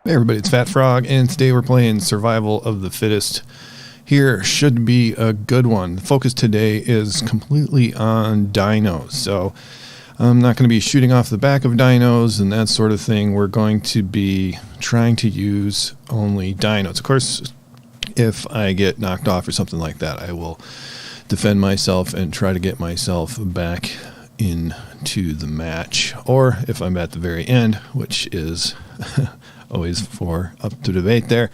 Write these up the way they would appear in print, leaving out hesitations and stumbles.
Hey everybody, it's Fat Frog, and today we're playing Survival of the Fittest. Here should be a good one. The focus today is completely on dinos, so I'm not going to be shooting off the back of dinos and that sort of thing. We're going to be trying to use only dinos. Of course, if I get knocked off or something like that, I will defend myself and try to get myself back into the match. Or if I'm at the very end, which is always up to debate there,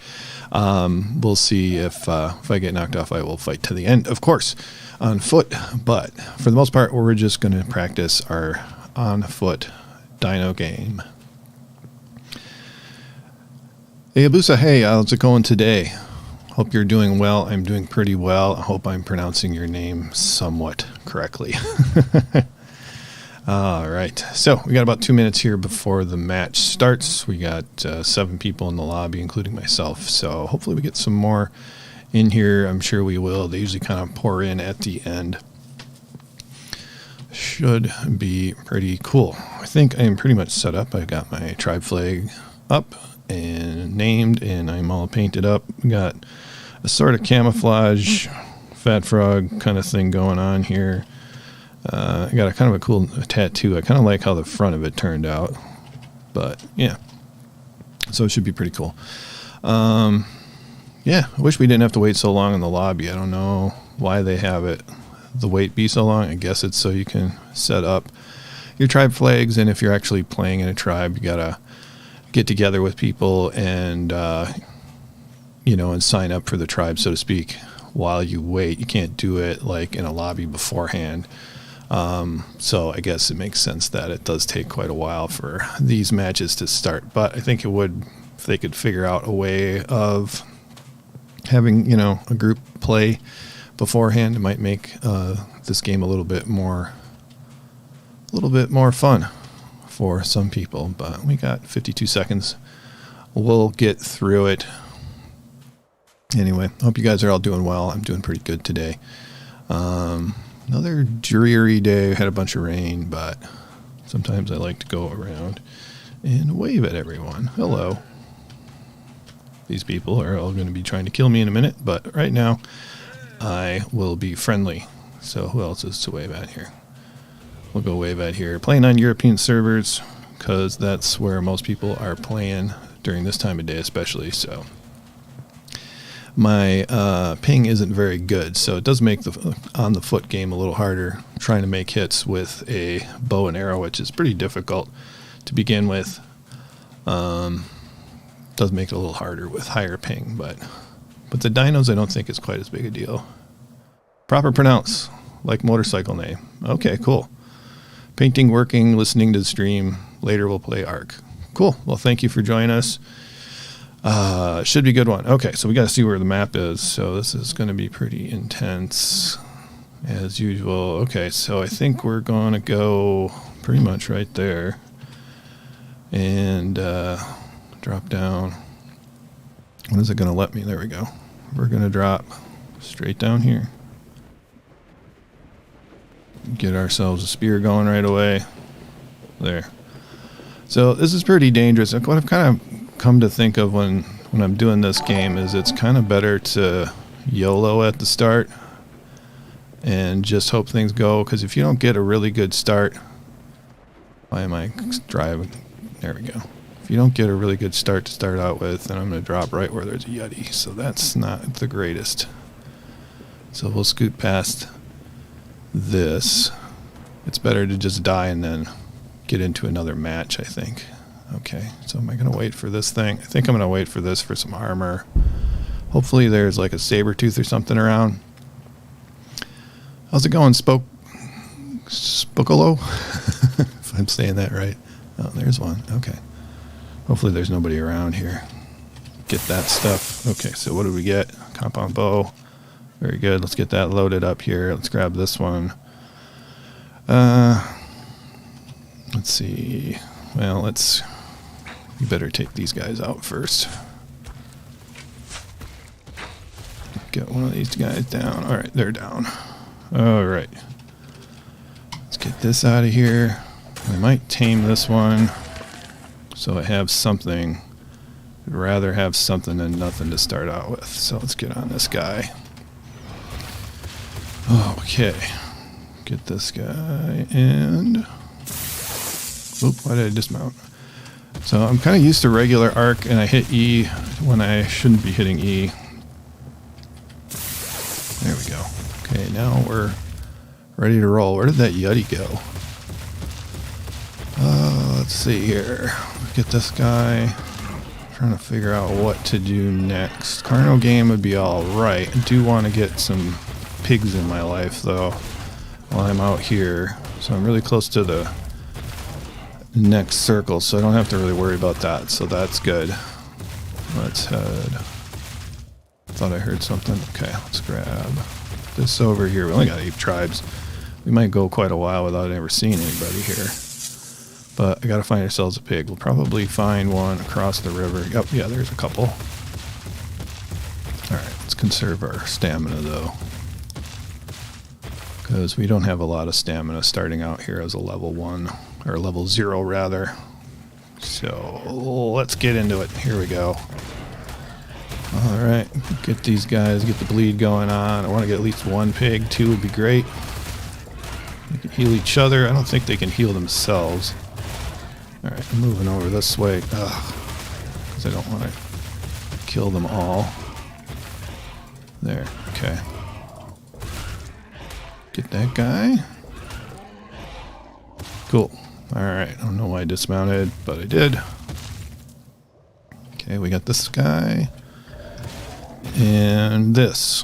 we'll see if I get knocked off, I will fight to the end, of course, on foot. But for the most part, we're just going to practice our on foot dino game. Hey Abusa, hey, how's it going today? Hope you're doing well. I'm doing pretty well. I hope I'm pronouncing your name somewhat correctly. All right, so we got about 2 minutes here before the match starts. We got 7 people in the lobby, including myself. So hopefully we get some more in here. I'm sure we will. They usually kind of pour in at the end. Should be pretty cool. I think I am pretty much set up. I got my tribe flag up and named, and I'm all painted up. Got a sort of camouflage Fat Frog kind of thing going on here. I got a kind of a cool tattoo. I kind of like how the front of it turned out, but yeah, so it should be pretty cool. Yeah, I wish we didn't have to wait so long in the lobby. I don't know why they have it, the wait be so long. I guess it's so you can set up your tribe flags, and if you're actually playing in a tribe, you gotta get together with people and and sign up for the tribe, so to speak, while you wait. You can't do it like in a lobby beforehand. So I guess it makes sense that it does take quite a while for these matches to start, but I think it would, if they could figure out a way of having, a group play beforehand, it might make, this game a little bit more fun for some people. But we got 52 seconds. We'll get through it. Anyway, hope you guys are all doing well. I'm doing pretty good today. Another dreary day. Had a bunch of rain, but sometimes I like to go around and wave at everyone. Hello. These people are all going to be trying to kill me in a minute, but right now I will be friendly. So who else is to wave at here? We'll go wave at here. Playing on European servers, because that's where most people are playing during this time of day especially. So my ping isn't very good, so it does make the on the foot game a little harder, trying to make hits with a bow and arrow, which is pretty difficult to begin with. Does make it a little harder with higher ping, but the dinos I don't think is quite as big a deal. Proper pronounce, like motorcycle name. Okay, cool. Painting working, listening to the stream. Later we'll play Ark. Cool. Well, thank you for joining us. Should be a good one. Okay, so we got to see where the map is. So this is going to be pretty intense as usual. Okay, so I think we're going to go pretty much right there and drop down. When is it going to let me? There we go. We're going to drop straight down here. Get ourselves a spear going right away. There. So this is pretty dangerous. What I've kind of come to think of when I'm doing this game is it's kind of better to YOLO at the start and just hope things go, because if you don't get a really good start, why am I driving? There we go. If you don't get a really good start to start out with, then I'm going to drop right where there's a Yeti, so that's not the greatest. So we'll scoot past this. It's better to just die and then get into another match, I think. Okay, so am I going to wait for this thing? I think I'm going to wait for this for some armor. Hopefully there's like a saber tooth or something around. How's it going, Spokolo? If I'm saying that right. Oh, there's one. Okay. Hopefully there's nobody around here. Get that stuff. Okay, so what do we get? Compound bow. Very good. Let's get that loaded up here. Let's grab this one. Let's see. Well, we better take these guys out first. Get one of these guys down. All right, they're down. All right. Let's get this out of here. I might tame this one so I have something I'd rather have something than nothing to start out with. So let's get on this guy. Okay. Get this guy and... Oop, why did I dismount? So I'm kind of used to regular Ark, and I hit E when I shouldn't be hitting E. There we go. Okay, now we're ready to roll. Where did that Yeti go? Let's see here. Get this guy. Trying to figure out what to do next. Carno game would be alright. I do want to get some pigs in my life, though, while I'm out here. So I'm really close to the next circle, so I don't have to really worry about that. So that's good. Let's head. Thought I heard something. Okay, let's grab this over here. We only got 8 tribes. We might go quite a while without ever seeing anybody here. But I gotta find ourselves a pig. We'll probably find one across the river. Yep, yeah, there's a couple. Alright, let's conserve our stamina though, because we don't have a lot of stamina starting out here as a level 1, or level 0 rather. So let's get into it. Here we go. Alright, get these guys, get the bleed going on. I want to get at least 1 pig. 2 would be great. They can heal each other. I don't think they can heal themselves. Alright, I'm moving over this way. Because I don't want to kill them all. There, okay. Get that guy. Cool. Alright, I don't know why I dismounted, but I did. Okay, we got this guy. And this.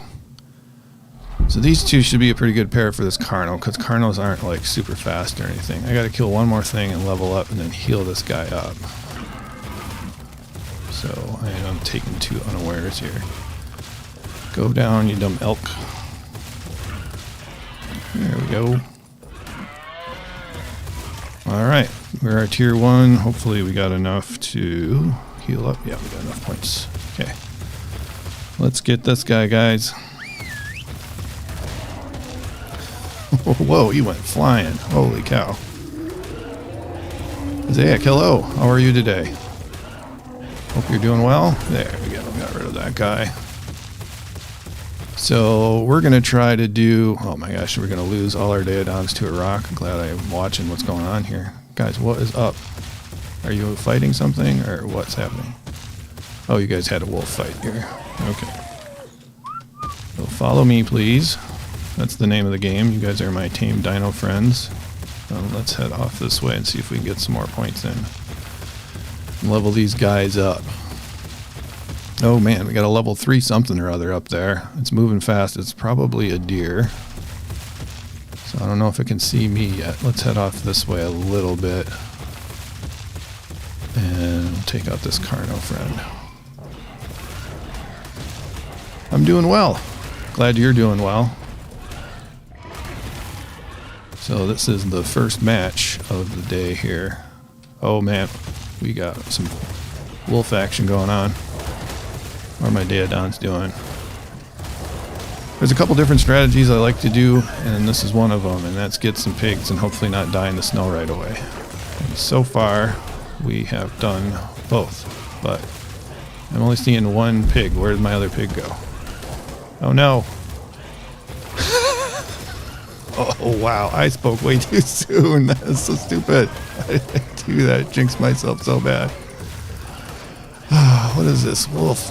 So these two should be a pretty good pair for this Carno, because Carnos aren't like super fast or anything. I gotta kill one more thing and level up and then heal this guy up. So I am taking 2 unawares here. Go down, you dumb elk. There we go. Alright, we're at tier 1. Hopefully we got enough to heal up. Yeah, we got enough points. Okay. Let's get this guy, guys. Whoa, he went flying. Holy cow. Zayek, hello. How are you today? Hope you're doing well. There we go. Got rid of that guy. So we're going to try to do... Oh my gosh, we're going to lose all our Daedons to a rock. I'm glad I'm watching what's going on here. Guys, what is up? Are you fighting something or what's happening? Oh, you guys had a wolf fight here. Okay. So follow me, please. That's the name of the game. You guys are my tame dino friends. Let's head off this way and see if we can get some more points in. Level these guys up. Oh man, we got a level 3 something or other up there. It's moving fast. It's probably a deer. So I don't know if it can see me yet. Let's head off this way a little bit. And take out this Carno friend. I'm doing well. Glad you're doing well. So this is the first match of the day here. Oh man, we got some wolf action going on. What are my Daedons doing? There's a couple different strategies I like to do, and this is one of them, and that's get some pigs and hopefully not die in the snow right away. And so far, we have done both, but I'm only seeing 1 pig. Where did my other pig go? Oh no. Oh wow, I spoke way too soon. That is so stupid. I didn't do that. Jinxed myself so bad. What is this? Wolf.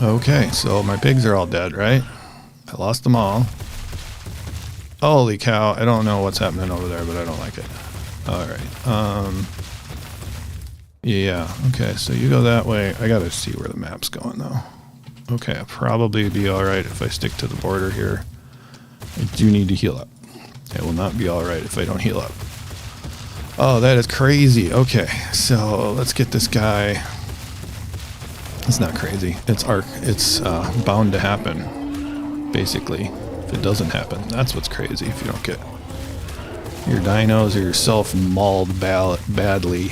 Okay, so my pigs are all dead, right? I lost them all. Holy cow, I don't know what's happening over there, but I don't like it. Alright, yeah, okay, so you go that way. I gotta see where the map's going, though. Okay, I'll probably be alright if I stick to the border here. I do need to heal up. It will not be alright if I don't heal up. Oh, that is crazy. Okay, so let's get this guy. It's not crazy. It's Ark. It's bound to happen, basically. If it doesn't happen, that's what's crazy. If you don't get your dinos or yourself mauled badly,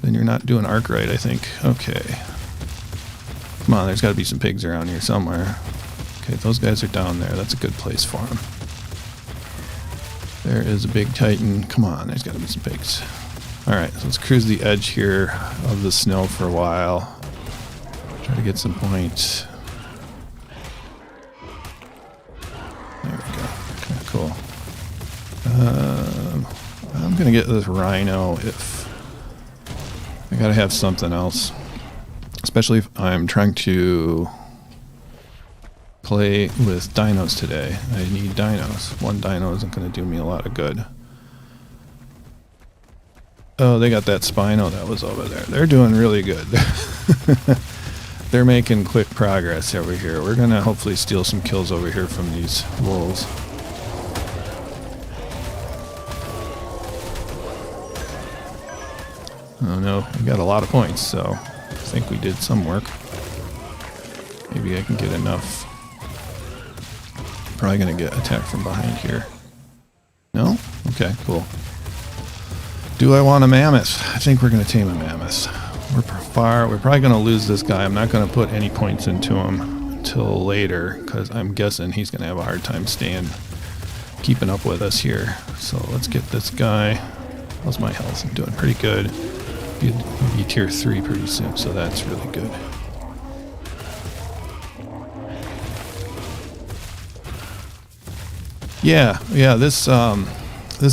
then you're not doing Ark right, I think. Okay. Come on, there's got to be some pigs around here somewhere. Okay, those guys are down there. That's a good place for them. There is a big titan. Come on, there's got to be some pigs. Alright, so let's cruise the edge here of the snow for a while. Try to get some points. There we go. Okay, cool. I'm going to get this rhino if... I got to have something else. Especially if I'm trying to play with dinos today. I need dinos. One dino isn't going to do me a lot of good. Oh, they got that Spino that was over there. They're doing really good. They're making quick progress over here. We're going to hopefully steal some kills over here from these wolves. Oh no, we got a lot of points, so I think we did some work. Maybe I can get enough. Probably going to get attacked from behind here. No? Okay, cool. Do I want a mammoth? I think we're going to tame a mammoth. We're probably going to lose this guy. I'm not going to put any points into him until later, because I'm guessing he's going to have a hard time keeping up with us here. So let's get this guy. How's my health? I'm doing pretty good. Be tier 3 pretty soon, so that's really good. Yeah, this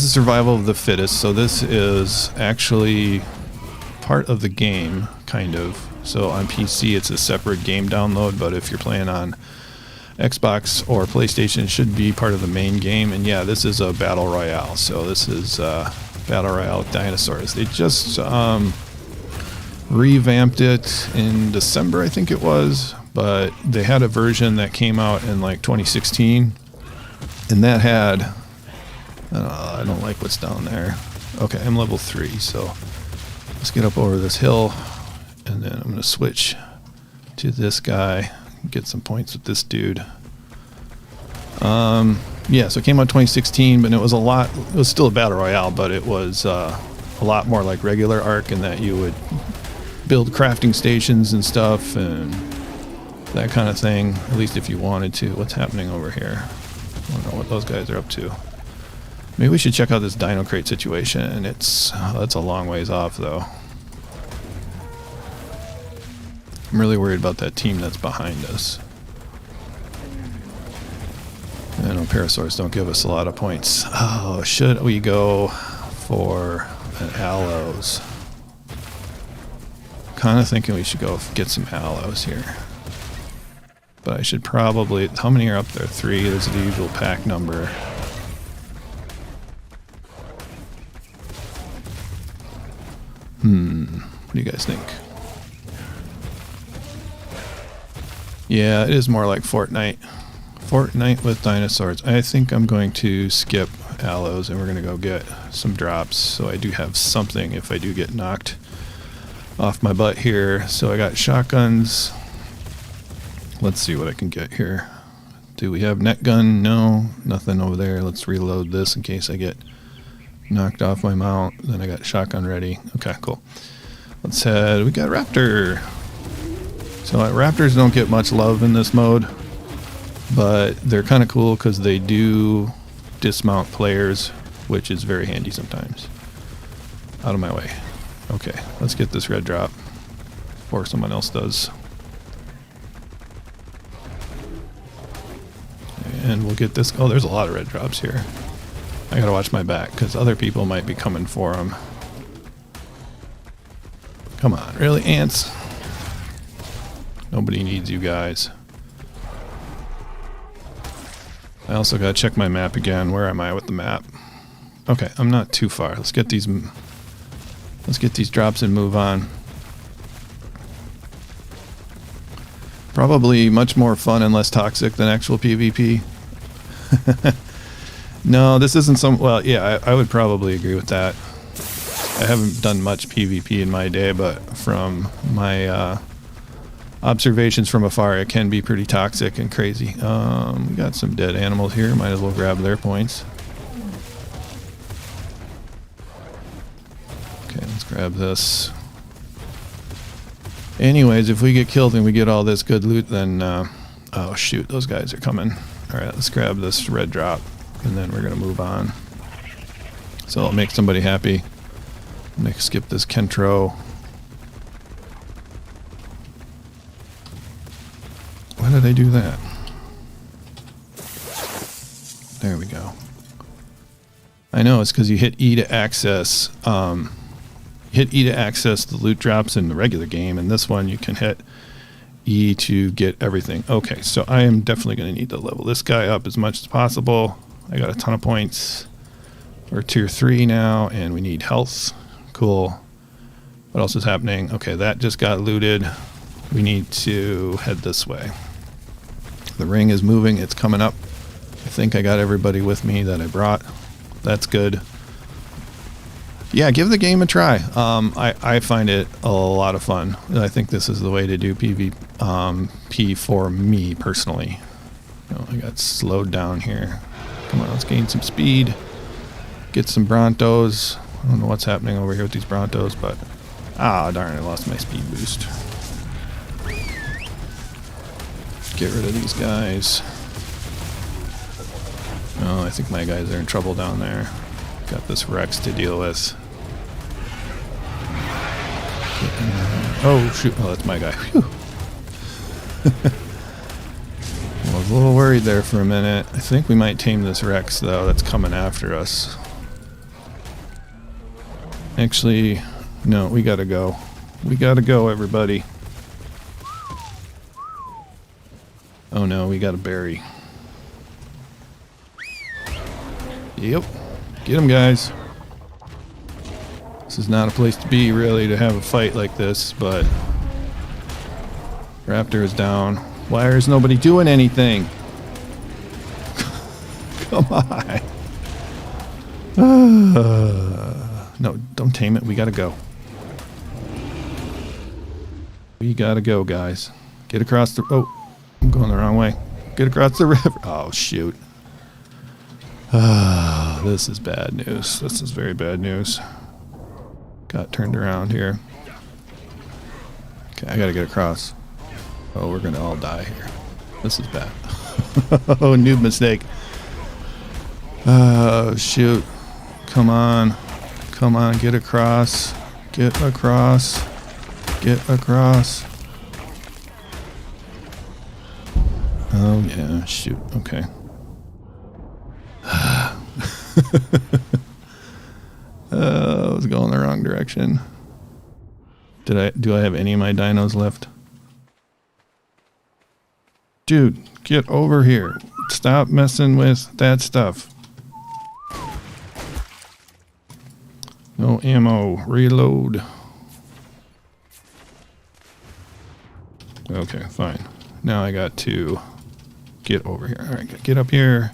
is survival of the fittest, so this is actually part of the game, kind of. So on PC it's a separate game download, but if you're playing on Xbox or PlayStation, it should be part of the main game. And yeah, this is a battle royale, so this is battle royale with dinosaurs. They just revamped it in December, I think it was, but they had a version that came out in like 2016, and that had... I don't like what's down there. Okay, I'm level 3, so let's get up over this hill, and then I'm going to switch to this guy, get some points with this dude. Yeah, so it came out 2016, but it was still a battle royale, but it was a lot more like regular Ark in that you would build crafting stations and stuff and that kind of thing, at least if you wanted to. What's happening over here? I don't know what those guys are up to. Maybe we should check out this dino crate situation, and that's a long ways off though. I'm really worried about that team that's behind us. I know Parasaurs don't give us a lot of points. Oh, should we go for an aloes? Kind of thinking we should go get some aloes here. But I should probably... How many are up there? 3. There's the usual pack number. What do you guys think? Yeah, it is more like Fortnite. Fortnite with dinosaurs. I think I'm going to skip aloes and we're going to go get some drops, so I do have something if I do get knocked off my butt here. So I got shotguns. Let's see what I can get here. Do we have net gun? No, nothing over there. Let's reload this in case I get knocked off my mount. Then I got shotgun ready. Okay, cool. Let's head. We got raptor. So raptors don't get much love in this mode, but they're kind of cool because they do dismount players, which is very handy sometimes. Out of my way. Okay, let's get this red drop before someone else does. And we'll get this. Oh, there's a lot of red drops here. I gotta watch my back because other people might be coming for them. Come on, really, ants? Nobody needs you guys. I also gotta check my map again. Where am I with the map? Okay, I'm not too far. Let's get these drops and move on. Probably much more fun and less toxic than actual PvP. No, this isn't some... Well, yeah, I would probably agree with that. I haven't done much PvP in my day, but from my observations from afar, it can be pretty toxic and crazy. We got some dead animals here. Might as well grab their points. Okay, let's grab this. Anyways, if we get killed and we get all this good loot, then... oh, shoot, those guys are coming. Alright, let's grab this red drop, and then we're going to move on. So I'll make somebody happy. I'm gonna skip this Kentro. Why did I do that? There we go. I know it's because you hit E to access. Hit E to access the loot drops in the regular game, and this one you can hit E to get everything. Okay, so I am definitely going to need to level this guy up as much as possible. I got a ton of points. We're tier 3 now, and we need health. Cool. What else is happening? Okay, that just got looted. We need to head this way. The ring is moving. It's coming up. I think I got everybody with me that I brought. That's good. Yeah, give the game a try. I find it a lot of fun. I think this is the way to do PvP for me personally. Oh, I got slowed down here. Come on, let's gain some speed. Get some Brontos. I don't know what's happening over here with these Brontos, but... Ah, darn, I lost my speed boost. Get rid of these guys. Oh, I think my guys are in trouble down there. Got this Rex to deal with. Oh, shoot. Oh, that's my guy. Whew. I was a little worried there for a minute. I think we might tame this Rex, though. That's coming after us. Actually, no, we gotta go. We gotta go, everybody. Oh no, we got a berry. Yep. Get him, guys. This is not a place to be, really, to have a fight like this, but... Raptor is down. Why is nobody doing anything? Come on. No, don't tame it. We gotta go. We gotta go, guys. Get across the... Oh, I'm going the wrong way. Get across the river. Oh, shoot. This is bad news. This is very bad news. Got turned around here. Okay, I gotta get across. Oh, we're gonna all die here. This is bad. Oh, noob mistake. Oh, shoot. Come on. Come on, get across. Get across. Get across. Oh, yeah, shoot. Okay. I was going the wrong direction. Do I have any of my dinos left? Dude, get over here. Stop messing with that stuff. No ammo. Reload. Okay, fine. Now I got to get over here. Alright, get up here.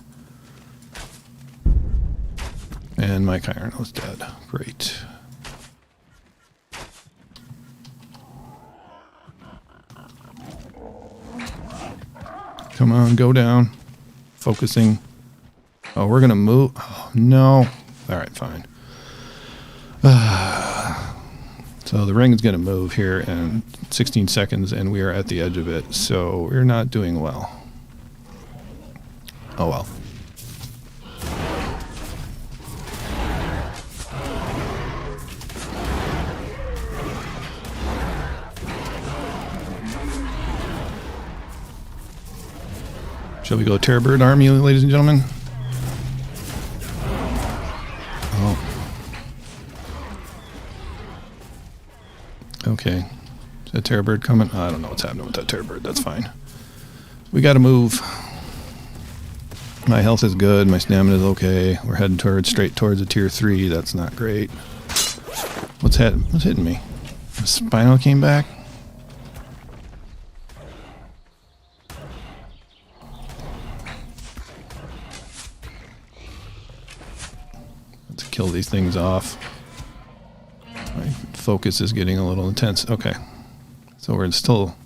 And my Chirono's dead. Great. Come on, go down. Focusing. Oh, we're gonna move. Oh, no. Alright, fine. So the ring is gonna move here in 16 seconds, and we are at the edge of it, so we're not doing well. Oh well. Shall we go Terrorbird Army, ladies and gentlemen? Oh. Okay. Is that Terrorbird coming? I don't know what's happening with that Terrorbird. That's fine. We gotta move. My health is good. My stamina is okay. We're heading straight towards a tier 3. That's not great. What's hitting me? The Spinal came back? Kill these things off. My focus is getting a little intense. Okay. So we're still...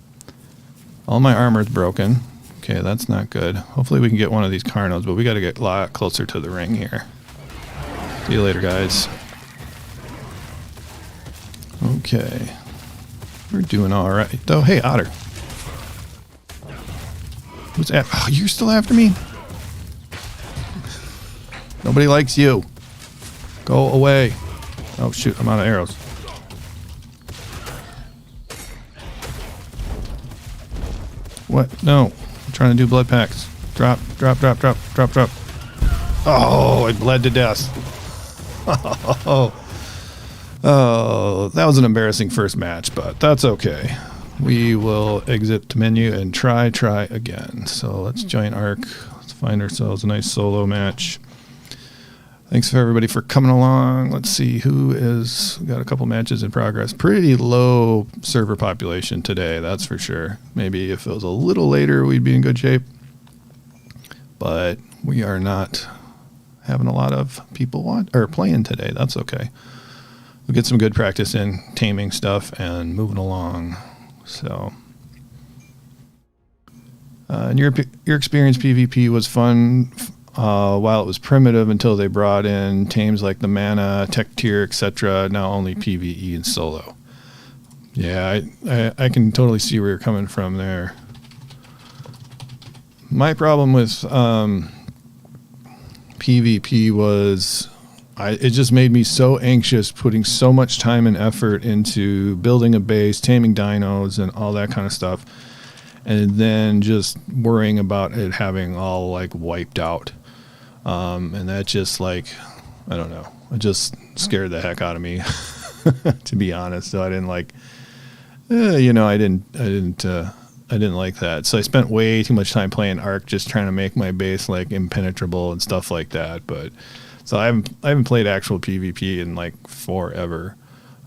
All my armor is broken. Okay, that's not good. Hopefully we can get one of these Carnos, but we got to get a lot closer to the ring here. See you later, guys. Okay. We're doing alright. Oh, hey, Otter. Who's at... Oh, you're still after me? Nobody likes you. Go away. Oh shoot, I'm out of arrows. What? No. I'm trying to do blood packs. Drop, drop, drop, drop, drop, drop. Oh, I bled to death. Oh, that was an embarrassing first match, but that's okay. We will exit the menu and try again. So let's join Ark. Let's find ourselves a nice solo match. Thanks for everybody for coming along. Let's see who is. We got a couple matches in progress. Pretty low server population today, that's for sure. Maybe if it was a little later, we'd be in good shape. But we are not having a lot of people playing today. That's okay. We'll get some good practice in taming stuff and moving along. So, and your experience PvP was fun while it was primitive until they brought in tames like the mana, tech tier, etc. Now only PvE and solo. Yeah, I can totally see where you're coming from there. My problem with PvP was it just made me so anxious, putting so much time and effort into building a base, taming dinos, and all that kind of stuff, and then just worrying about it having all like wiped out. And that just like, I don't know, it just scared the heck out of me, to be honest. So I didn't like, I didn't like that. So I spent way too much time playing Ark, just trying to make my base like impenetrable and stuff like that. But so I haven't played actual PvP in like forever.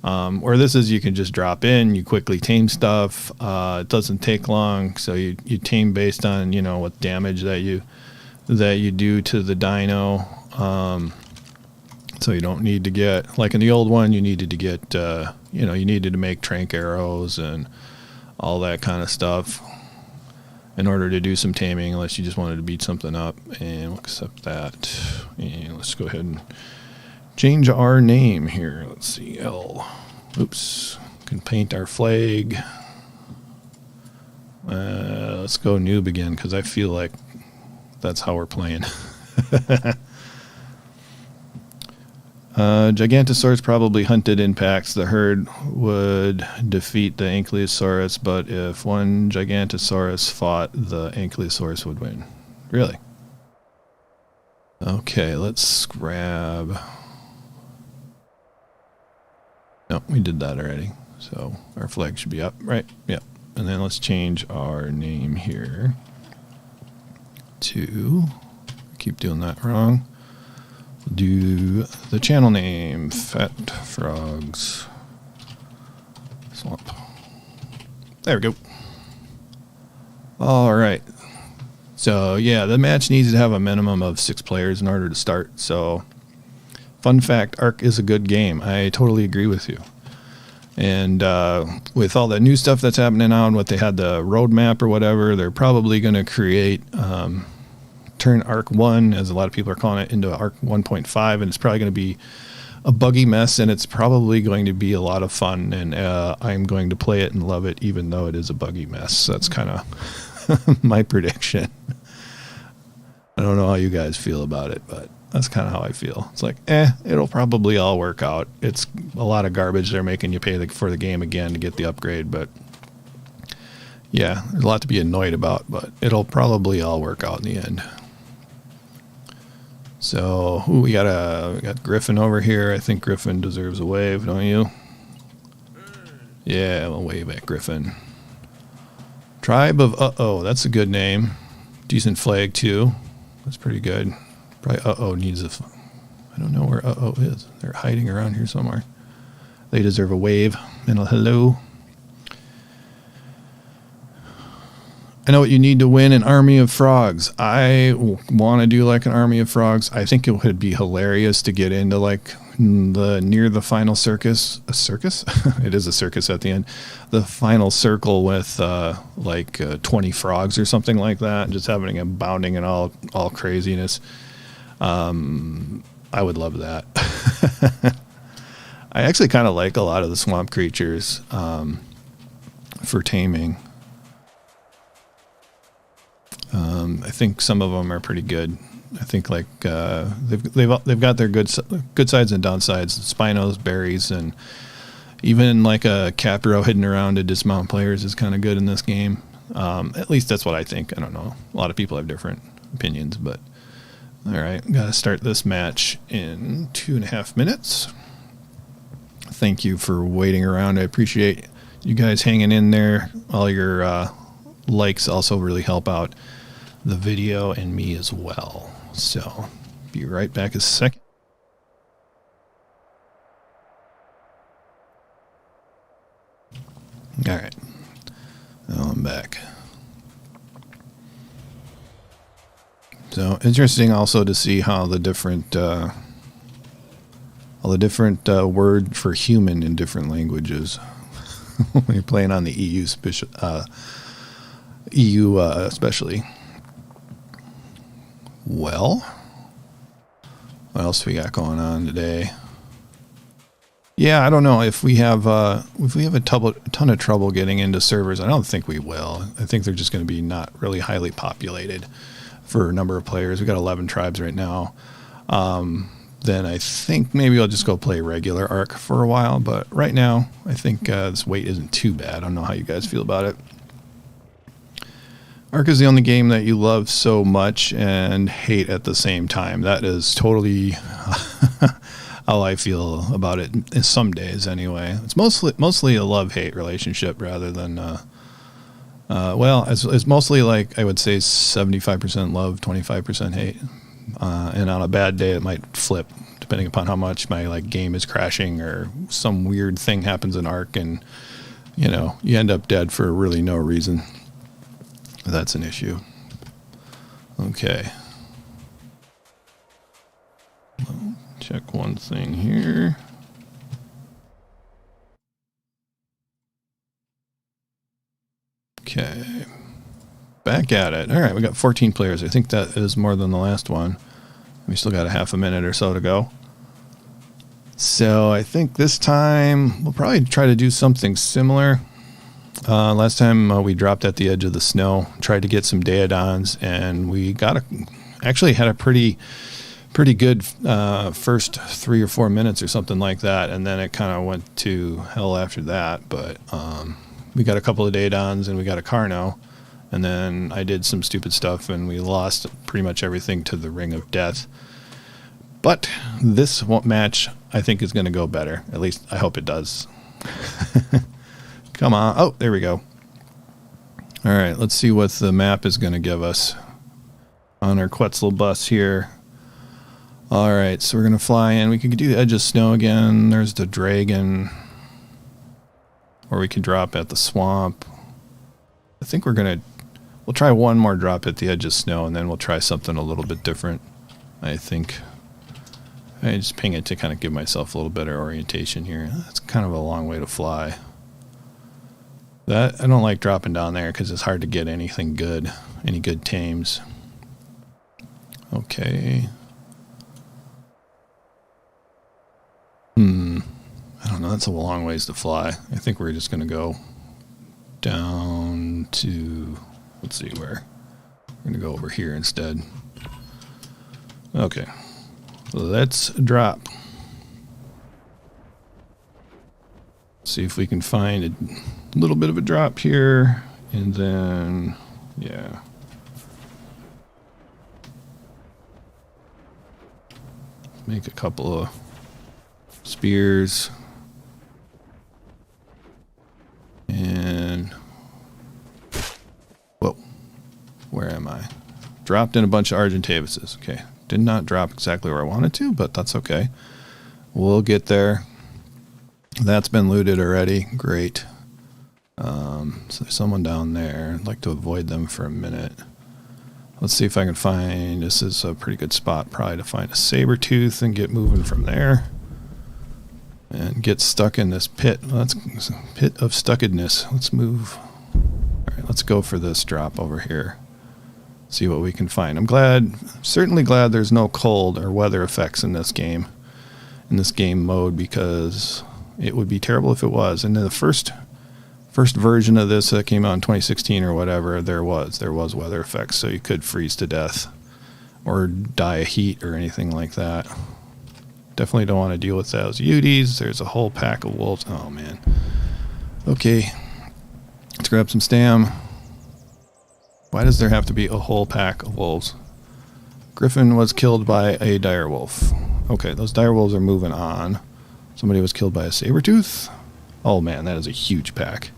Or this is, you can just drop in, you quickly tame stuff. It doesn't take long, so you tame based on what damage that you do to the dino. So you don't need to get, like in the old one, you needed to get you needed to make trank arrows and all that kind of stuff in order to do some taming, unless you just wanted to beat something up. And we'll accept that. And let's go ahead and change our name here. Let's see, L. Oops. Can paint our flag. Let's go noob again, because I feel like that's how we're playing. Gigantosaurus probably hunted in packs. The herd would defeat the Ankylosaurus, but if one Gigantosaurus fought, the Ankylosaurus would win. Really? Okay, let's grab... No, we did that already. So our flag should be up, right? Yep. And then let's change our name here to... keep doing that wrong. Do the channel name, Fat Frogs Swamp. There we go. All right. So yeah, the match needs to have a minimum of 6 players in order to start. So fun fact, Ark is a good game. I totally agree with you. And with all the new stuff that's happening now and what they had the roadmap or whatever, they're probably going to create... turn Ark 1, as a lot of people are calling it, into Ark 1.5, and it's probably going to be a buggy mess, and it's probably going to be a lot of fun, and I'm going to play it and love it, even though it is a buggy mess. That's kind of my prediction. I don't know how you guys feel about it, but that's kind of how I feel. It's like, it'll probably all work out. It's a lot of garbage. They're making you pay for the game again to get the upgrade, but yeah, there's a lot to be annoyed about, but it'll probably all work out in the end. So, we got Griffin over here. I think Griffin deserves a wave, don't you? Yeah, we'll wave at Griffin. Tribe of Uh-Oh, that's a good name. Decent flag, too. That's pretty good. Probably Uh-Oh needs a... I don't know where Uh-Oh is. They're hiding around here somewhere. They deserve a wave and a hello. I know what you need to win, an army of frogs. I want to do like an army of frogs. I think it would be hilarious to get into like near the final circus. A circus? It is a circus at the end. The final circle with 20 frogs or something like that. Just having them bounding and all craziness. I would love that. I actually kind of like a lot of the swamp creatures for taming. I think some of them are pretty good. I think like they've got their good sides and downsides. Spinos, berries, and even like a Capro hidden around to dismount players is kind of good in this game. At least that's what I think. I don't know. A lot of people have different opinions, but all right, gotta start this match in 2.5 minutes. Thank you for waiting around. I appreciate you guys hanging in there. All your likes also really help out the video and me as well. So be right back a second. All right, now I'm back. So interesting also to see how the different word for human in different languages when you're playing on the EU especially. Well, what else we got going on today? Yeah, I don't know if we have a ton of trouble getting into servers. I don't think we will. I think they're just going to be not really highly populated for a number of players. We got 11 tribes right now. Then I think maybe I'll just go play regular Ark for a while. But right now, I think this wait isn't too bad. I don't know how you guys feel about it. Ark is the only game that you love so much and hate at the same time. That is totally how I feel about it some days anyway. It's mostly a love-hate relationship rather than well, it's mostly like I would say 75% love, 25% hate. And on a bad day it might flip depending upon how much my like game is crashing or some weird thing happens in Ark and you know, you end up dead for really no reason. That's an issue. Okay. Check one thing here. Okay. Back at it. All right, we got 14 players. I think that is more than the last one. We still got a half a minute or so to go. So I think this time we'll probably try to do something similar. Last time we dropped at the edge of the snow, tried to get some Daedons, and we actually had a pretty good first 3 or 4 minutes or something like that, and then it kind of went to hell after that. But we got a couple of Daedons and we got a Carno, and then I did some stupid stuff and we lost pretty much everything to the Ring of Death. But this match I think is going to go better. At least I hope it does. Come on. Oh, there we go. All right, let's see what the map is going to give us on our Quetzal bus here. All right, so we're going to fly in. We can do the edge of snow again. There's the dragon. Or we can drop at the swamp. I think we'll try one more drop at the edge of snow, and then we'll try something a little bit different, I think. I just ping it to kind of give myself a little better orientation here. That's kind of a long way to fly. I don't like dropping down there because it's hard to get anything good, any good tames. Okay. I don't know. That's a long ways to fly. I think we're just going to go down to, let's see where. We're going to go over here instead. Okay. Let's drop. See if we can find a little bit of a drop here. And then, yeah. Make a couple of spears. And, whoa, where am I? Dropped in a bunch of Argentavises. Okay, did not drop exactly where I wanted to, but that's okay. We'll get there. That's been looted already. Great. So there's someone down there. I'd like to avoid them for a minute. Let's see if I can find, this is a pretty good spot probably to find a saber tooth and get moving from there. And get stuck in this pit. That's a pit of stuckedness. Let's move. All right, let's go for this drop over here. See what we can find. Certainly glad there's no cold or weather effects in this game mode, because it would be terrible if it was. And in the first version of this that came out in 2016 or whatever, there was weather effects, so you could freeze to death or die of heat or anything like that. Definitely don't want to deal with those Uties. There's a whole pack of wolves. Oh, man. Okay. Let's grab some stam. Why does there have to be a whole pack of wolves? Griffin was killed by a direwolf. Okay, those direwolves are moving on. Somebody was killed by a saber-tooth. Oh, man, that is a huge pack.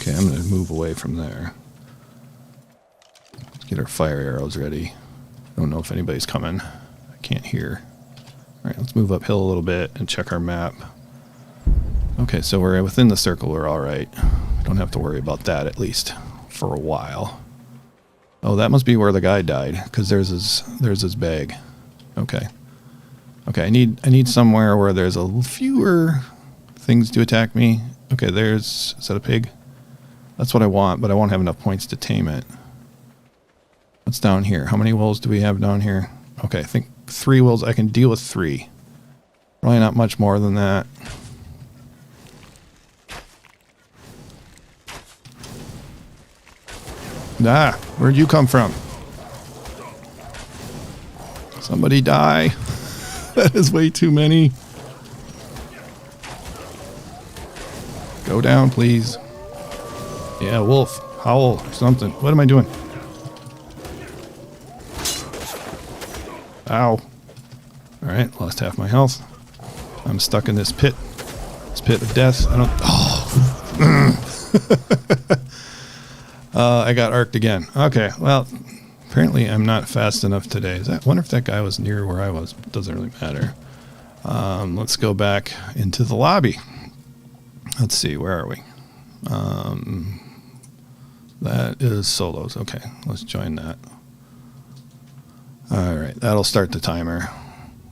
Okay, I'm going to move away from there. Let's get our fire arrows ready. I don't know if anybody's coming. I can't hear. All right, let's move uphill a little bit and check our map. Okay, so we're within the circle. We're all right. Don't have to worry about that, at least for a while. Oh, that must be where the guy died, because there's his bag. Okay. Okay, I need somewhere where there's a fewer things to attack me. Okay, is that a pig? That's what I want, but I won't have enough points to tame it. What's down here? How many wolves do we have down here? Okay, I think 3 wolves. I can deal with 3. Probably not much more than that. Ah, where'd you come from? Somebody die. That is way too many. Go down, please. Yeah, wolf. Howl or something. What am I doing? Ow. Alright, lost half my health. I'm stuck in this pit. This pit of death. I don't... Oh! I got arced again. Okay, well, apparently I'm not fast enough today. I wonder if that guy was near where I was. Doesn't really matter. Let's go back into the lobby. Let's see, where are we? That is solos. Okay, let's join that. All right, that'll start the timer.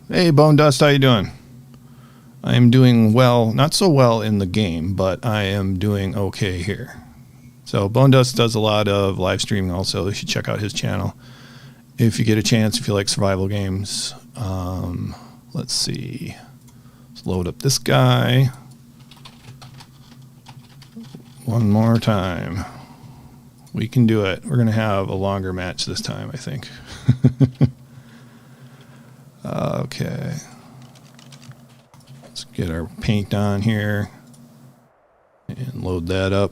Hey, Bone Dust, how you doing? I am doing well, not so well in the game, but I am doing okay here. So Bone Dust does a lot of live streaming also. You should check out his channel if you get a chance, if you like survival games. Let's see. Let's load up this guy. One more time. We can do it. We're going to have a longer match this time, I think. Okay. Let's get our paint on here and load that up.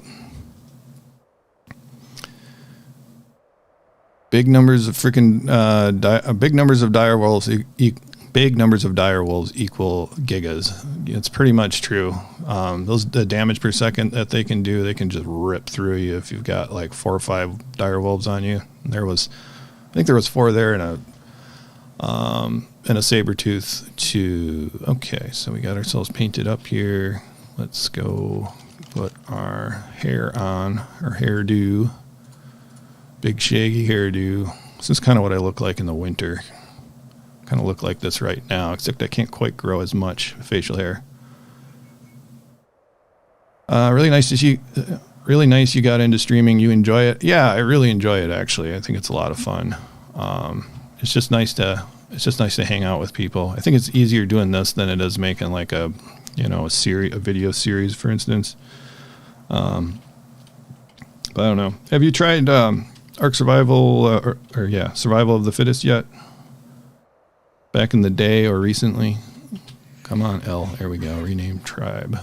Big numbers of freaking big numbers of direwolves equal gigas. It's pretty much true. The damage per second that they can do, they can just rip through you if you've got like 4 or 5 direwolves on you. I think there was 4 there and a saber-tooth too. Okay, so we got ourselves painted up here. Let's go put our hair on, our hairdo. Big shaggy hairdo. This is kind of what I look like in the winter. Kind of look like this right now, except I can't quite grow as much facial hair. Really nice you got into streaming. You enjoy it? Yeah, I really enjoy it actually. I think it's a lot of fun. It's just nice to hang out with people. I think it's easier doing this than it is making like a video series, for instance. But I don't know. Have you tried Ark Survival Survival of the Fittest yet? Back in the day or recently? Come on, L. There we go. Rename tribe.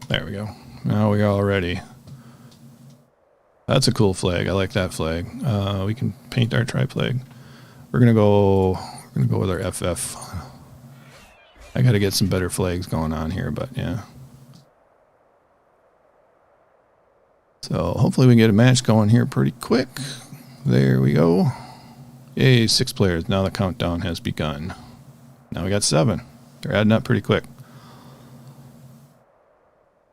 There we go. Now we're all ready. That's a cool flag. I like that flag. We can paint our tribe flag. We're gonna go with our FF. I got to get some better flags going on here, but yeah. So hopefully we can get a match going here pretty quick. There we go. Yay, 6 players. Now the countdown has begun. Now we got 7. They're adding up pretty quick.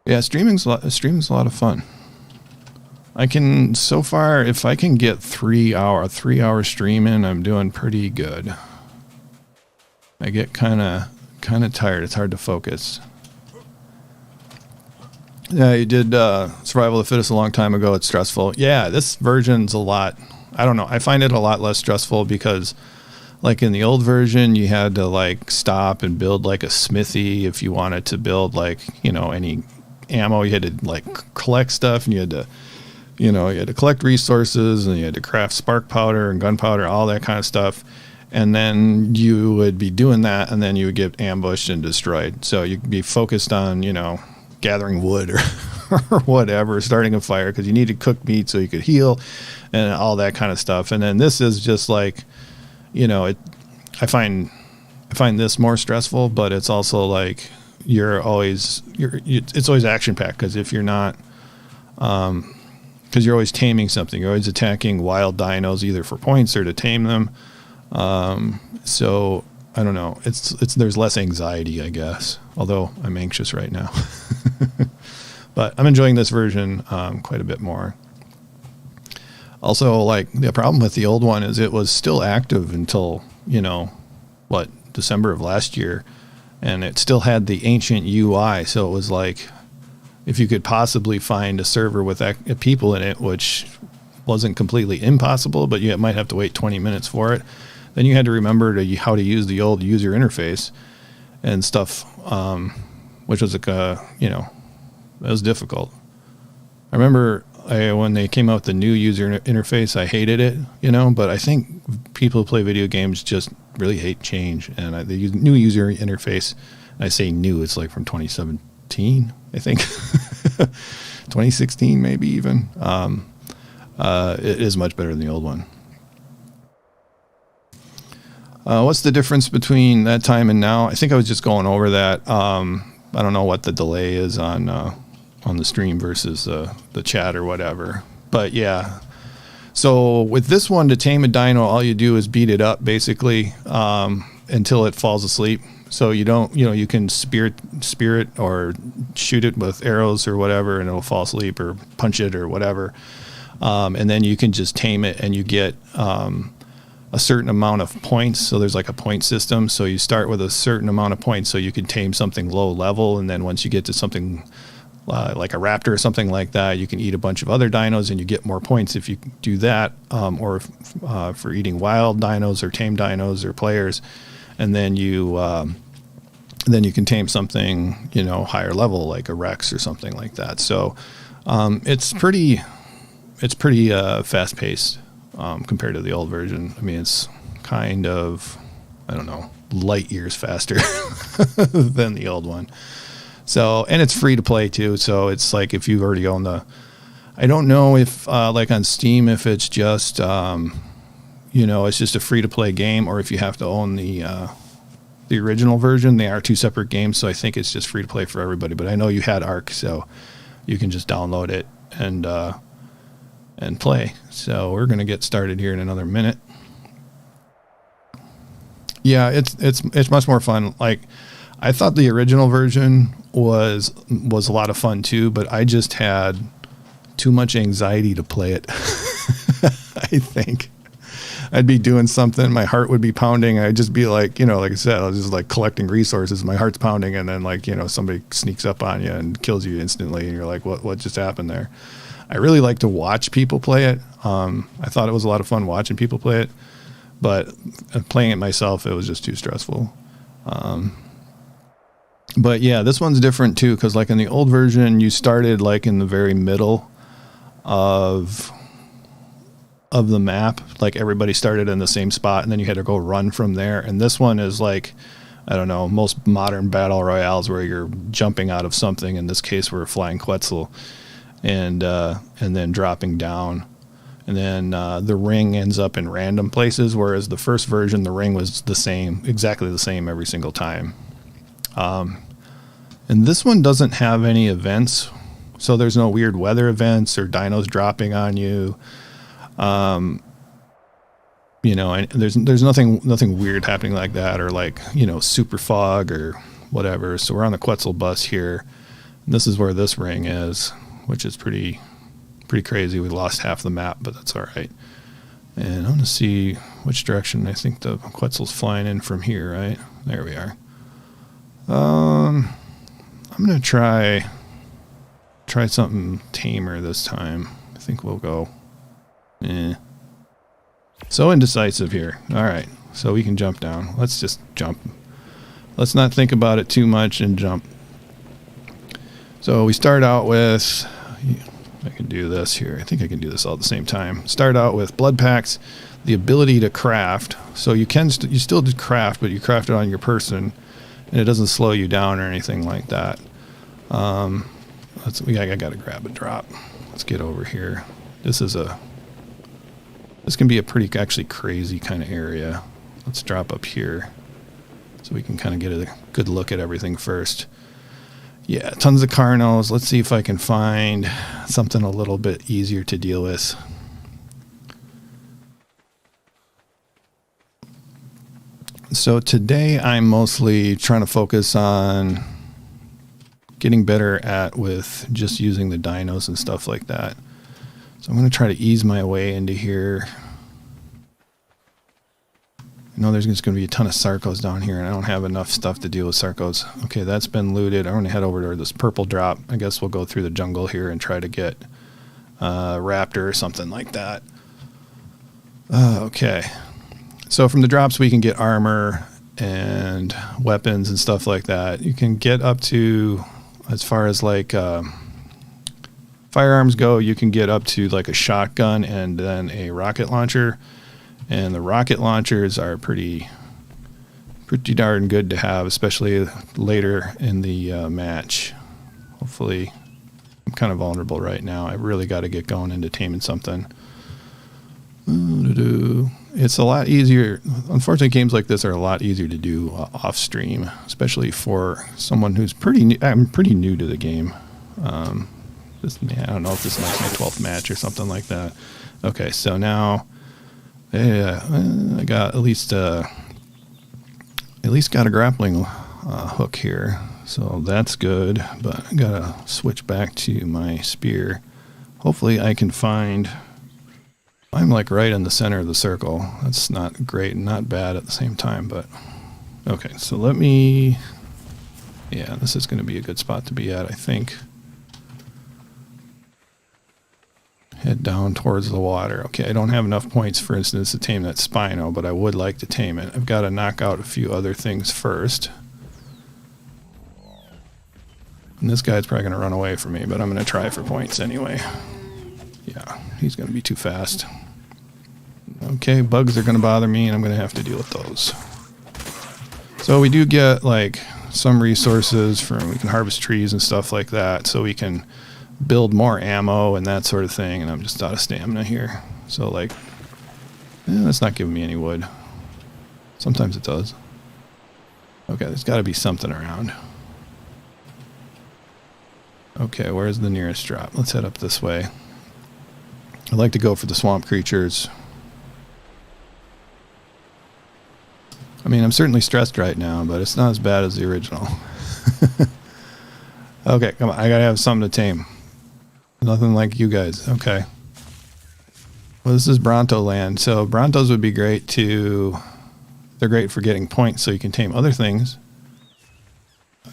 Yeah, streaming's a lot of fun. So far, if I can get 3 hour stream in, I'm doing pretty good. I get kind of tired. It's hard to focus. Yeah, you did Survival of the Fittest a long time ago. It's stressful. Yeah, this version's a lot. I don't know. I find it a lot less stressful because, like in the old version, you had to like stop and build like a smithy if you wanted to build like any ammo. You had to like collect stuff, and you had to, you had to collect resources, and you had to craft spark powder and gunpowder, all that kind of stuff. And then you would be doing that, and then you would get ambushed and destroyed. So you'd be focused on, gathering wood or, or whatever, starting a fire, because you need to cook meat so you could heal and all that kind of stuff. And then this is just like, I find this more stressful, but it's also like it's always action packed, because if you're not, because you're always taming something, you're always attacking wild dinos either for points or to tame them. So I don't know. There's less anxiety, I guess. Although I'm anxious right now, but I'm enjoying this version quite a bit more. Also, like the problem with the old one is it was still active until December of last year, and it still had the ancient UI. So it was like if you could possibly find a server with people in it, which wasn't completely impossible, but you might have to wait 20 minutes for it. Then you had to remember how to use the old user interface and stuff, which was like it was difficult. I remember when they came out with the new user interface, I hated it, but I think people who play video games just really hate change. And the new user interface, I say new, it's like from 2017, I think, 2016 maybe even. It is much better than the old one. What's the difference between that time and now? I think I was just going over that. I don't know what the delay is on the stream versus the chat or whatever. But yeah. So with this one, to tame a dino, all you do is beat it up basically until it falls asleep. So you don't, you can spear it or shoot it with arrows or whatever, and it'll fall asleep, or punch it or whatever. And then you can just tame it, and you get a certain amount of points. So there's like a point system. So you start with a certain amount of points, so you can tame something low level, and then once you get to something like a raptor or something like that, you can eat a bunch of other dinos, and you get more points if you do that, or for eating wild dinos or tame dinos or players. And then you can tame something higher level, like a Rex or something like that. So it's pretty fast paced compared to the old version. I mean, it's kind of, I don't know, light years faster than the old one. So, and it's free to play too. So it's like if you already own I don't know if like on Steam, if it's just it's just a free to play game, or if you have to own the original version. They are two separate games, so I think it's just free to play for everybody. But I know you had Ark, so you can just download it and play. So we're gonna get started here in another minute. Yeah, it's much more fun. Like, I thought the original version was a lot of fun too, but I just had too much anxiety to play it. I think I'd be doing something, my heart would be pounding. I'd just be like, like I said, I was just like collecting resources. My heart's pounding, and then like, somebody sneaks up on you and kills you instantly, and you're like, what just happened there? I really like to watch people play it. I thought it was a lot of fun watching people play it, but playing it myself, it was just too stressful. But yeah, this one's different too, because like in the old version, you started like in the very middle of the map. Like everybody started in the same spot, and then you had to go run from there. And this one is like, I don't know, most modern battle royales where you're jumping out of something. In this case, we're flying Quetzal, and then dropping down. And then the ring ends up in random places, whereas the first version, the ring was exactly the same every single time. And this one doesn't have any events, so there's no weird weather events or dinos dropping on you. And there's nothing weird happening like that, or like, super fog or whatever. So we're on the Quetzal bus here, and this is where this ring is, which is pretty crazy. We lost half the map, but that's all right. And I'm going to see which direction. I think the Quetzal's flying in from here, right? There we are. I'm going to try something tamer this time. I think we'll go. So indecisive here. All right. So we can jump down. Let's just jump. Let's not think about it too much and jump. So we start out with, I can do this here. I think I can do this all at the same time. Start out with blood packs, the ability to craft. So you can you still do craft, but you craft it on your person, and it doesn't slow you down or anything like that. I got to grab a drop. Let's get over here. This can be a pretty actually crazy kind of area. Let's drop up here so we can kind of get a good look at everything first. Yeah, tons of carnos. Let's see if I can find something a little bit easier to deal with. So today I'm mostly trying to focus on getting better with just using the dinos and stuff like that. So I'm going to try to ease my way into here. I know there's just going to be a ton of Sarcos down here, and I don't have enough stuff to deal with Sarcos. Okay, that's been looted. I'm going to head over to this purple drop. I guess we'll go through the jungle here and try to get a raptor or something like that. Okay. So from the drops, we can get armor and weapons and stuff like that. You can get up to, as far as like firearms go, you can get up to like a shotgun and then a rocket launcher. And the rocket launchers are pretty darn good to have, especially later in the match. Hopefully, I'm kind of vulnerable right now. I really got to get going into taming something. It's a lot easier. Unfortunately, games like this are a lot easier to do off stream, especially for someone who's pretty new. I'm pretty new to the game. I don't know if this is like my 12th match or something like that. Okay, so now. Yeah, I got at least got a grappling hook here, so that's good. But I gotta switch back to my spear. Hopefully, I can find. I'm like right in the center of the circle. That's not great and not bad at the same time, but okay. So let me. Yeah, this is going to be a good spot to be at, I think. Head down towards the water. Okay, I don't have enough points, for instance, to tame that Spino, but I would like to tame it. I've got to knock out a few other things first. And this guy's probably going to run away from me, but I'm going to try for points anyway. Yeah, he's going to be too fast. Okay, bugs are going to bother me, and I'm going to have to deal with those. So we do get, like, some resources from, we can harvest trees and stuff like that, so we can build more ammo and that sort of thing, and I'm just out of stamina here. So, like, that's not giving me any wood. Sometimes it does. Okay, there's got to be something around. Okay, where's the nearest drop? Let's head up this way. I like to go for the swamp creatures. I mean, I'm certainly stressed right now, but it's not as bad as the original. Okay, come on. I gotta have something to tame. Nothing like you guys. Okay. Well, this is Bronto land. So Brontos would be great to... They're great for getting points so you can tame other things.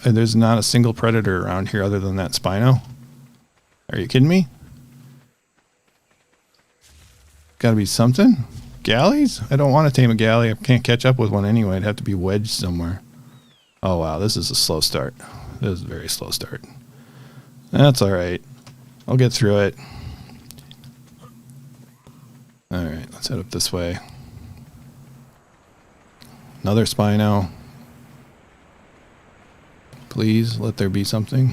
And there's not a single predator around here other than that Spino. Are you kidding me? Gotta be something? Galleys? I don't want to tame a galley. I can't catch up with one anyway. I'd have to be wedged somewhere. Oh, wow. This is a slow start. This is a very slow start. That's alright. I'll get through it. Alright, let's head up this way. Another Spino. Please, let there be something. I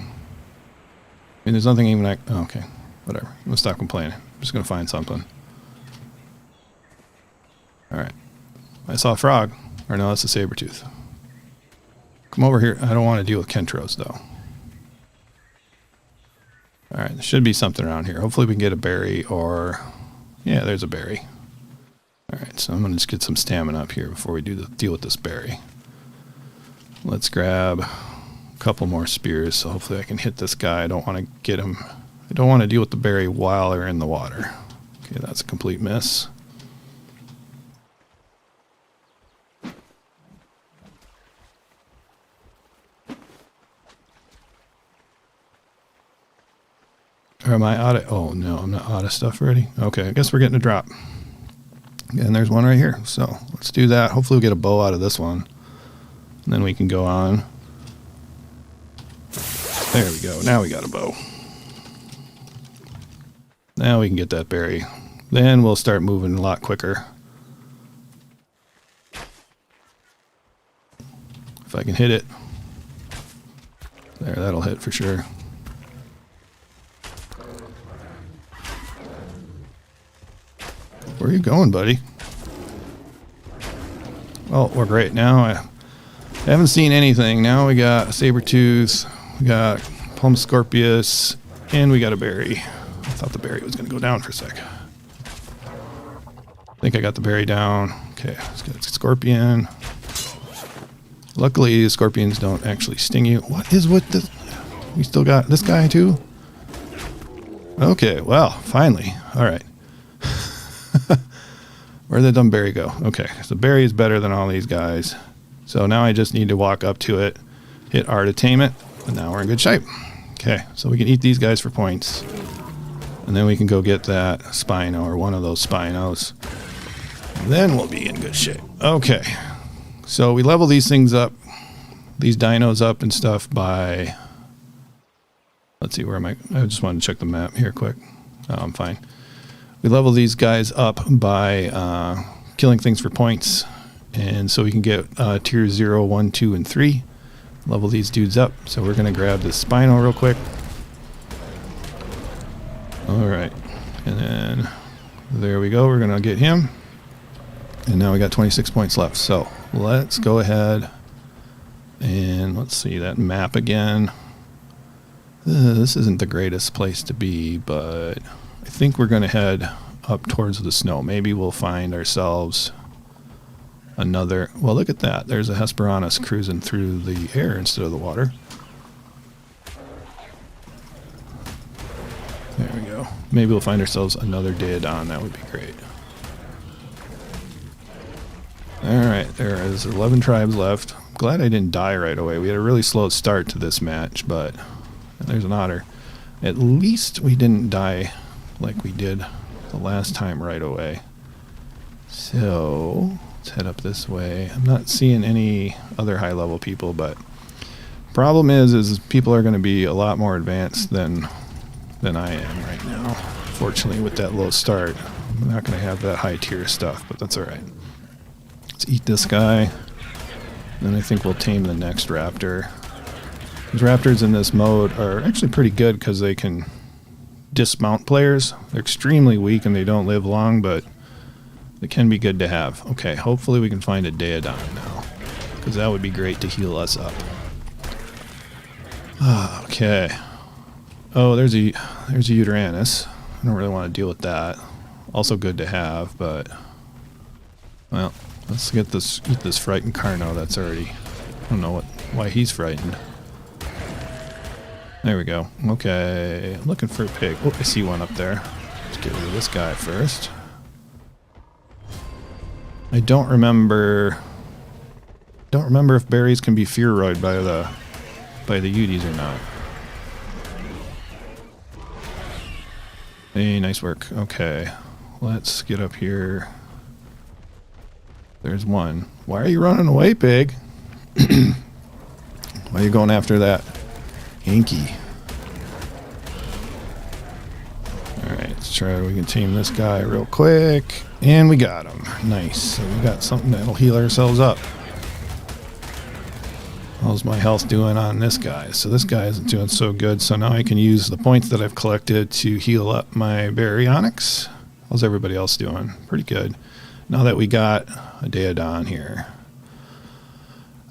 mean, there's nothing even like... Oh, okay, whatever. I'm going to stop complaining. I'm just going to find something. Alright. I saw a frog. Or no, that's a saber-tooth. Come over here. I don't want to deal with Kentros, though. Alright, there should be something around here. Hopefully we can get a berry or... Yeah, there's a berry. Alright, so I'm going to just get some stamina up here before we deal with this berry. Let's grab a couple more spears, so hopefully I can hit this guy. I don't want to get him... I don't want to deal with the berry while they're in the water. Okay, that's a complete miss. Or am I out of... Oh, no, I'm not out of stuff already. Okay, I guess we're getting a drop. And there's one right here. So let's do that. Hopefully we'll get a bow out of this one. And then we can go on. There we go. Now we got a bow. Now we can get that berry. Then we'll start moving a lot quicker. If I can hit it. There, that'll hit for sure. Where are you going, buddy? Oh, we're great. Now I haven't seen anything. Now we got a saber-tooth, we got plum scorpius, and we got a berry. I thought the berry was going to go down for a sec. I think I got the berry down. Okay, let's get a scorpion. Luckily, scorpions don't actually sting you. What is with this? We still got this guy too? Okay, well, finally. All right. Where'd the dumb berry go? Okay, so berry is better than all these guys. So now I just need to walk up to it, hit R to tame it, and now we're in good shape. Okay, so we can eat these guys for points. And then we can go get that Spino, or one of those Spinos. Then we'll be in good shape. Okay, so we level these things up, these dinos up and stuff by... Let's see, where am I? I just wanted to check the map here quick. Oh, I'm fine. We level these guys up by killing things for points. And so we can get tier 0, 1, 2, and 3. Level these dudes up. So we're going to grab this Spino real quick. Alright. And then there we go. We're going to get him. And now we got 26 points left. So let's go ahead and let's see that map again. This isn't the greatest place to be, but I think we're going to head up towards the snow. Maybe we'll find ourselves another... Well, look at that. There's a Hesperornis cruising through the air instead of the water. There we go. Maybe we'll find ourselves another Daedon. That would be great. Alright, there is 11 tribes left. I'm glad I didn't die right away. We had a really slow start to this match, but there's an otter. At least we didn't die like we did the last time right away. So let's head up this way. I'm not seeing any other high level people, but problem is people are going to be a lot more advanced than I am right now. Fortunately, with that low start, I'm not going to have that high tier stuff, but that's all right. Let's eat this guy. Then I think we'll tame the next raptor. These raptors in this mode are actually pretty good because they can dismount players. They're extremely weak and they don't live long, but they can be good to have. Okay, hopefully we can find a Daedon now, because that would be great to heal us up. Okay. Oh, there's a Uteranus. I don't really want to deal with that. Also good to have, but well, let's get this eat this frightened Carno. That's already... I don't know why he's frightened. There we go. Okay, I'm looking for a pig. Oh, I see one up there. Let's get rid of this guy first. I don't remember if berries can be fear-roid by the Uties or not. Hey, nice work. Okay, let's get up here. There's one. Why are you running away, pig? Why are you going after that Yankee? Alright, let's try. We can tame this guy real quick. And we got him. Nice. So we got something that'll heal ourselves up. How's my health doing on this guy? So this guy isn't doing so good. So now I can use the points that I've collected to heal up my baryonyx. How's everybody else doing? Pretty good. Now that we got a Daedon here.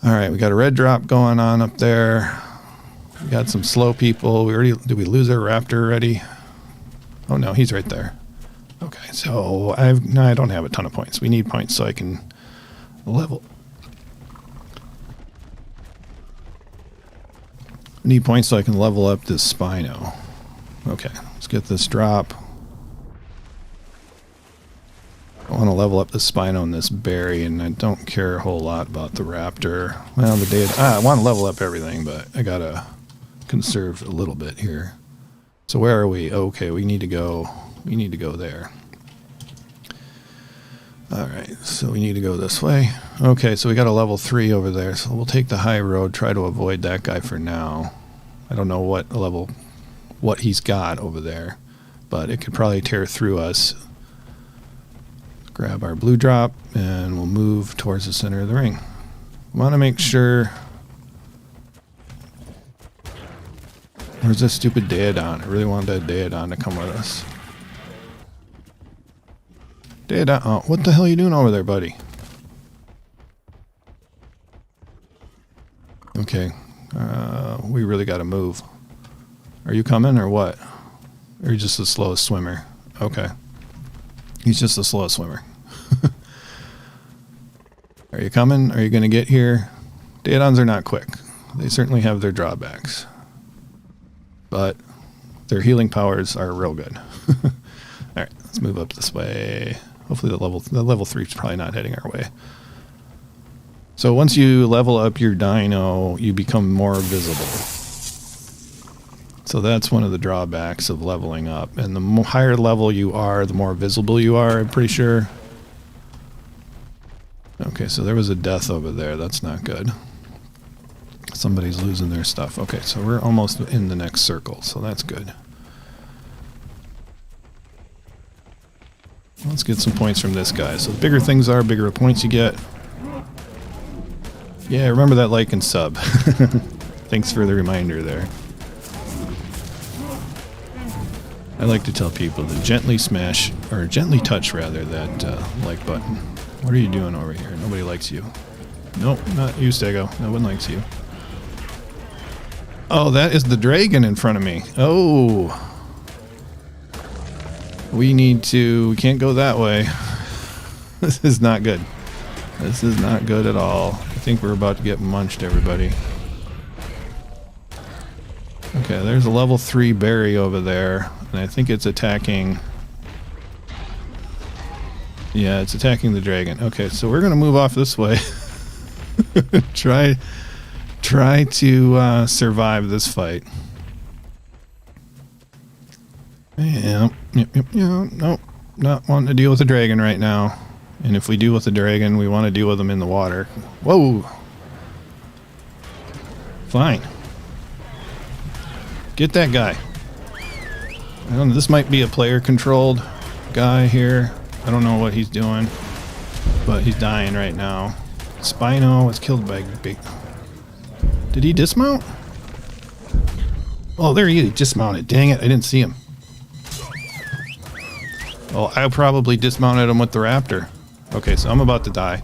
Alright, we got a red drop going on up there. We got some slow people. Did we lose our raptor already? Oh no, he's right there. Okay, so I don't have a ton of points. We need points so I can level. I need points so I can level up this Spino. Okay, let's get this drop. I want to level up the Spino and this berry, and I don't care a whole lot about the raptor. Well, I want to level up everything, but I gotta conserve a little bit here. So where are we? Okay, we need to go there. Alright, so we need to go this way. Okay, so we got a level 3 over there, so we'll take the high road, try to avoid that guy for now. I don't know what he's got over there, but it could probably tear through us. Grab our blue drop, and we'll move towards the center of the ring. Want to make sure... Where's this stupid Daedon? I really want that Daedon to come with us. Daedon, oh, what the hell are you doing over there, buddy? Okay, we really got to move. Are you coming or what? Or are you just the slowest swimmer? Okay. He's just the slowest swimmer. Are you coming? Are you going to get here? Daedons are not quick. They certainly have their drawbacks. But their healing powers are real good. Alright, let's move up this way. Hopefully the level 3 is probably not heading our way. So once you level up your dino, you become more visible. So that's one of the drawbacks of leveling up. And the higher level you are, the more visible you are, I'm pretty sure. Okay, so there was a death over there. That's not good. Somebody's losing their stuff. Okay, so we're almost in the next circle, so that's good. Let's get some points from this guy. So the bigger things are, bigger the points you get. Yeah, remember that like and sub. Thanks for the reminder there. I like to tell people to gently smash, or gently touch rather, that like button. What are you doing over here? Nobody likes you. Nope, not you, Stego. No one likes you. Oh, that is the dragon in front of me. Oh. We can't go that way. This is not good. This is not good at all. I think we're about to get munched, everybody. Okay, there's a level 3 berry over there, and I think it's attacking... Yeah, it's attacking the dragon. Okay, so we're going to move off this way. Try to survive this fight. Yeah, nope, not wanting to deal with the dragon right now. And if we deal with the dragon, we want to deal with him in the water. Whoa! Fine. Get that guy. I don't know, this might be a player-controlled guy here. I don't know what he's doing, but he's dying right now. Spino was killed by big... Did he dismount? Oh, there he is. He dismounted. Dang it, I didn't see him. Oh, I probably dismounted him with the raptor. Okay, so I'm about to die.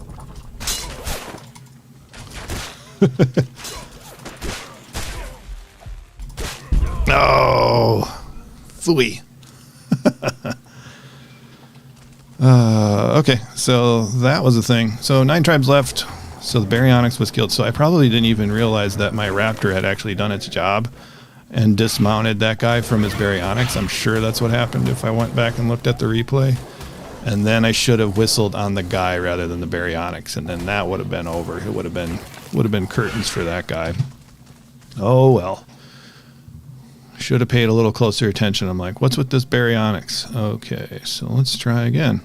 Oh, phooey. Okay, so that was the thing. So 9 tribes left. So the baryonyx was killed. So I probably didn't even realize that my raptor had actually done its job and dismounted that guy from his baryonyx. I'm sure that's what happened if I went back and looked at the replay. And then I should have whistled on the guy rather than the baryonyx, and then that would have been over. It would have been curtains for that guy. Oh well. Should have paid a little closer attention. I'm like, what's with this baryonyx? Okay, so let's try again.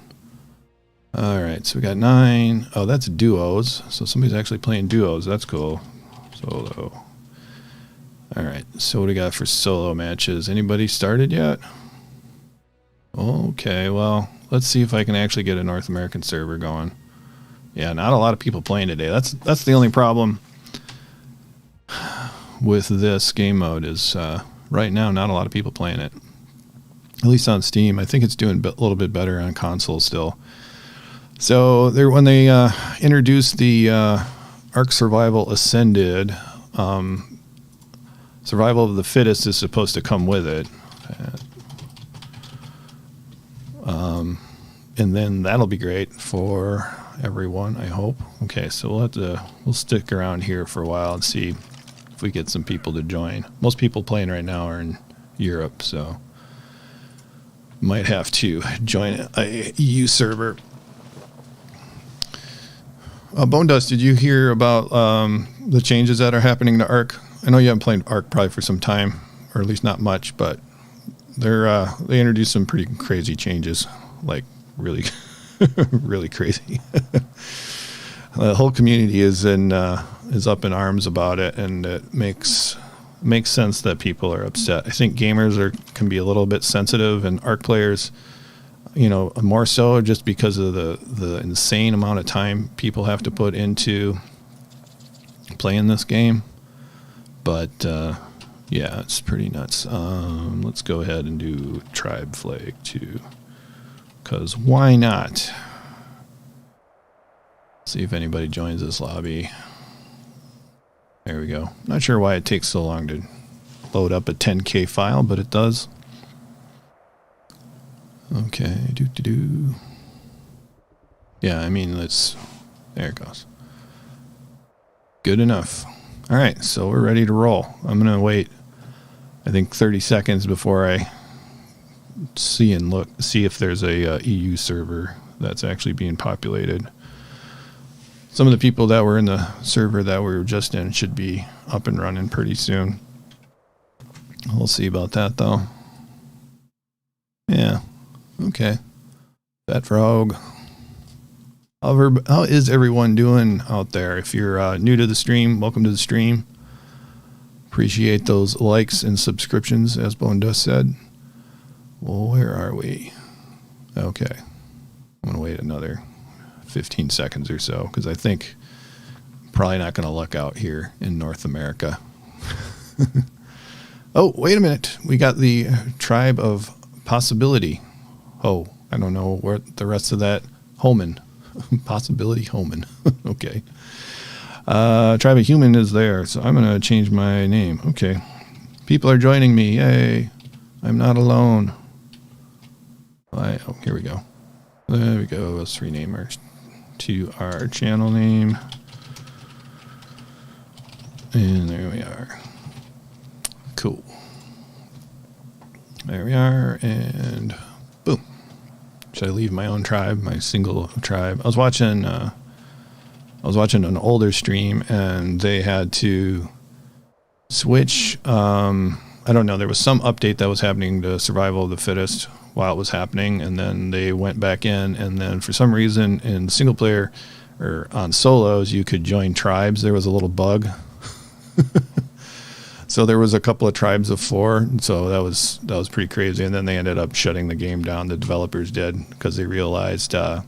All right, so we got 9. Oh, that's duos. So somebody's actually playing duos. That's cool. Solo. All right, so what do we got for solo matches? Anybody started yet? Okay, well, let's see if I can actually get a North American server going. Yeah, not a lot of people playing today. That's the only problem with this game mode is right now not a lot of people playing it. At least on Steam. I think it's doing a little bit better on console still. So when they introduced the Ark Survival Ascended, Survival of the Fittest is supposed to come with it. And then that'll be great for everyone, I hope. Okay, so we'll stick around here for a while and see if we get some people to join. Most people playing right now are in Europe, so might have to join a EU server. Bone Dust, did you hear about the changes that are happening to Ark? I know you haven't played Ark probably for some time, or at least not much, but they introduced some pretty crazy changes, like really, really crazy. The whole community is up in arms about it, and it makes makes sense that people are upset. I think gamers can be a little bit sensitive, and Ark players, more so, just because of the insane amount of time people have to put into playing this game. But yeah, it's pretty nuts. Let's go ahead and do tribe flag too, because why not? See if anybody joins this lobby. There we go. Not sure why it takes so long to load up a 10K file, but it does. Okay, yeah, I mean, there it goes. Good enough. All right, so we're ready to roll. I'm going to wait, I think, 30 seconds before I see if there's a EU server that's actually being populated. Some of the people that were in the server that we were just in should be up and running pretty soon. We'll see about that, though. Yeah. Okay. Fat Frog. How is everyone doing out there? If you're new to the stream, welcome to the stream. Appreciate those likes and subscriptions, as Bone Dust said. Well, where are we? Okay. I'm going to wait another 15 seconds or so, because I think I'm probably not going to luck out here in North America. Oh, wait a minute. We got the tribe of possibility. Oh, I don't know what the rest of that. Homan. Possibility Homan. Okay. Tribe of human is there, so I'm going to change my name. Okay. People are joining me. Yay. I'm not alone. Oh, here we go. There we go. Let's rename our channel name. And there we are. Cool. There we are, and boom. Should I leave my own tribe, my single tribe? I was watching an older stream, and they had to switch. I don't know. There was some update that was happening to Survival of the Fittest while it was happening, and then they went back in, and then for some reason in single player or on solos you could join tribes. There was a little bug. So there was a couple of tribes of 4, so that was pretty crazy, and then they ended up shutting the game down. The developers did, because they realized their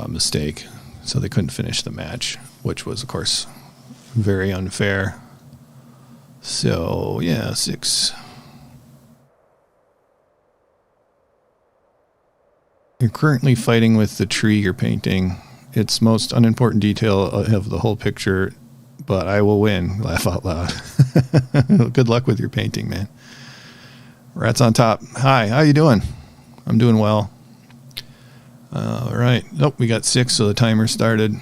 mistake, so they couldn't finish the match, which was, of course, very unfair. So, yeah, 6. You're currently fighting with the tree you're painting. Its most unimportant detail of the whole picture, but I will win. Laugh out loud. Good luck with your painting, man. Rats on top. Hi, how you doing? I'm doing well. All right. Nope, we got 6, so the timer started.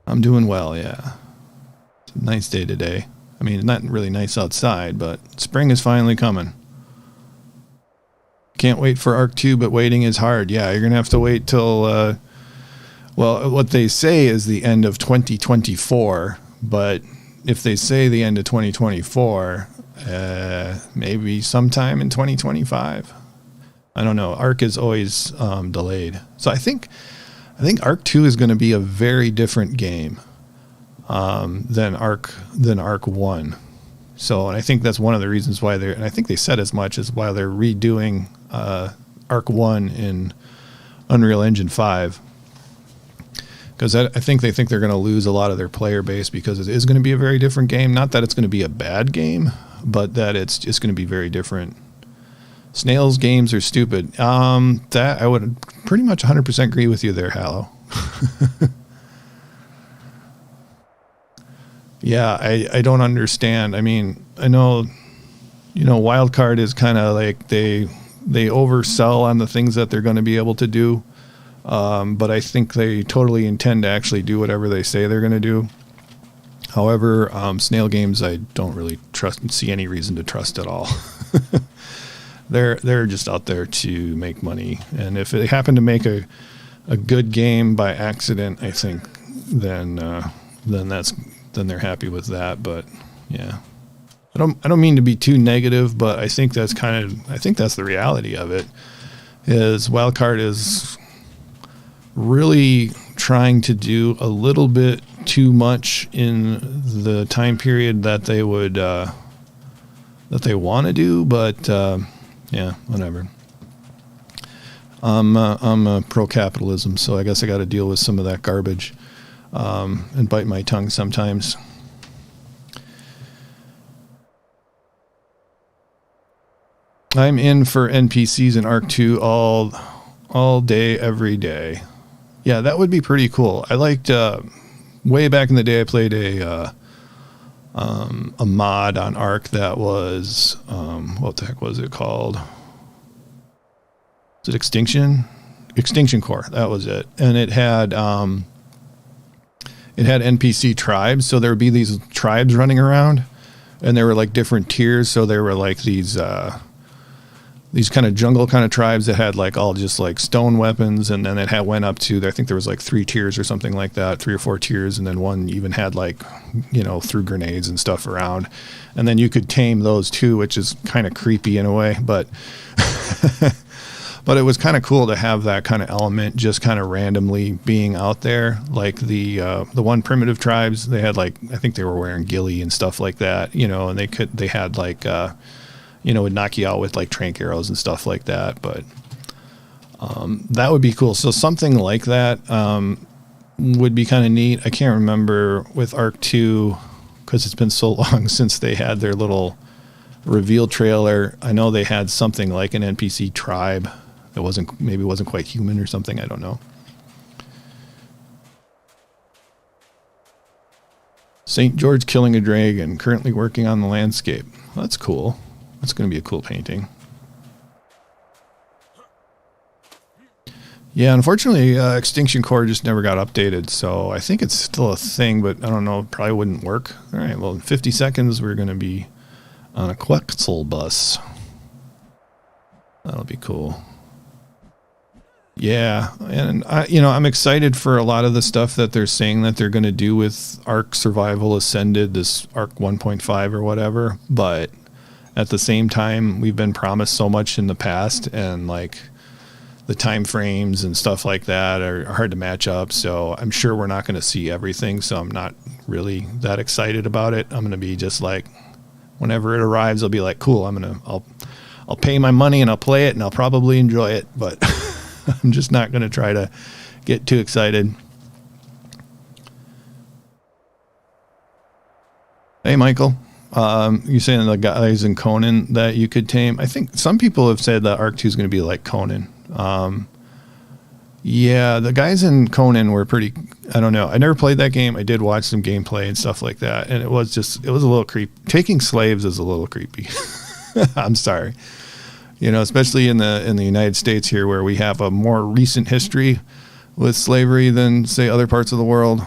I'm doing well, yeah. It's a nice day today. I mean, it's not really nice outside, but spring is finally coming. Can't wait for Ark 2, but waiting is hard. Yeah, you're going to have to wait till, well, what they say is the end of 2024, but if they say the end of 2024, maybe sometime in 2025. I don't know. Ark is always delayed. So I think Ark 2 is going to be a very different game than Ark 1. So, and I think that's one of the reasons why and I think they said as much, as why they're redoing Ark 1 in Unreal Engine 5. Because I think they think they're going to lose a lot of their player base, because it is going to be a very different game. Not that it's going to be a bad game, but that it's just going to be very different. Snails games are stupid. That I would pretty much 100% agree with you there, Hallow. Yeah, I don't understand. I mean, I know, Wildcard is kind of like they oversell on the things that they're going to be able to do. But I think they totally intend to actually do whatever they say they're going to do. However, Snail games, I don't really see any reason to trust at all. They're just out there to make money. And if they happen to make a good game by accident, I think then they're happy with that. But yeah, I don't mean to be too negative, but I think that's the reality of it. Is Wildcard is really trying to do a little bit too much in the time period that they would that they want to do, but yeah, whatever. I'm pro-capitalism, so I guess I got to deal with some of that garbage and bite my tongue sometimes. I'm in for NPCs in Ark 2 all day, every day. Yeah, that would be pretty cool. I liked way back in the day. I played a mod on Ark that was what the heck was it called? Was it Extinction Core? That was it, and it had NPC tribes. So there would be these tribes running around, and there were like different tiers. So there were like these kind of jungle kind of tribes that had like all just like stone weapons, and then it went up to, I think there was like 3 tiers or something like that, 3 or 4 tiers, and then one even had like, threw grenades and stuff around, and then you could tame those too, which is kind of creepy in a way, but but it was kind of cool to have that kind of element just kind of randomly being out there. Like the one primitive tribes, they had like, I think they were wearing ghillie and stuff like that, and they had like would knock you out with like tranq arrows and stuff like that. But that would be cool. So something like that would be kind of neat. I can't remember with Ark 2 because it's been so long since they had their little reveal trailer. I know they had something like an NPC tribe that wasn't quite human or something. I don't know. St. George killing a dragon, currently working on the landscape. Well, that's cool. That's going to be a cool painting. Yeah, unfortunately, Extinction Core just never got updated, so I think it's still a thing, but I don't know, probably wouldn't work. All right, well, in 50 seconds, we're going to be on a Quetzal bus. That'll be cool. Yeah, and I'm excited for a lot of the stuff that they're saying that they're going to do with Ark Survival Ascended, this Ark 1.5 or whatever, but at the same time, we've been promised so much in the past, and like the time frames and stuff like that are hard to match up. So I'm sure we're not going to see everything. So I'm not really that excited about it. I'm going to be just like, whenever it arrives, I'll be like, cool. I'll pay my money and I'll play it and I'll probably enjoy it. But I'm just not going to try to get too excited. Hey, Michael. You're saying the guys in Conan that you could tame. I think some people have said that Ark 2 is going to be like Conan. Yeah, the guys in Conan were pretty, I don't know. I never played that game. I did watch some gameplay and stuff like that. And it was a little creepy. Taking slaves is a little creepy. I'm sorry. Especially in the United States here, where we have a more recent history with slavery than say other parts of the world.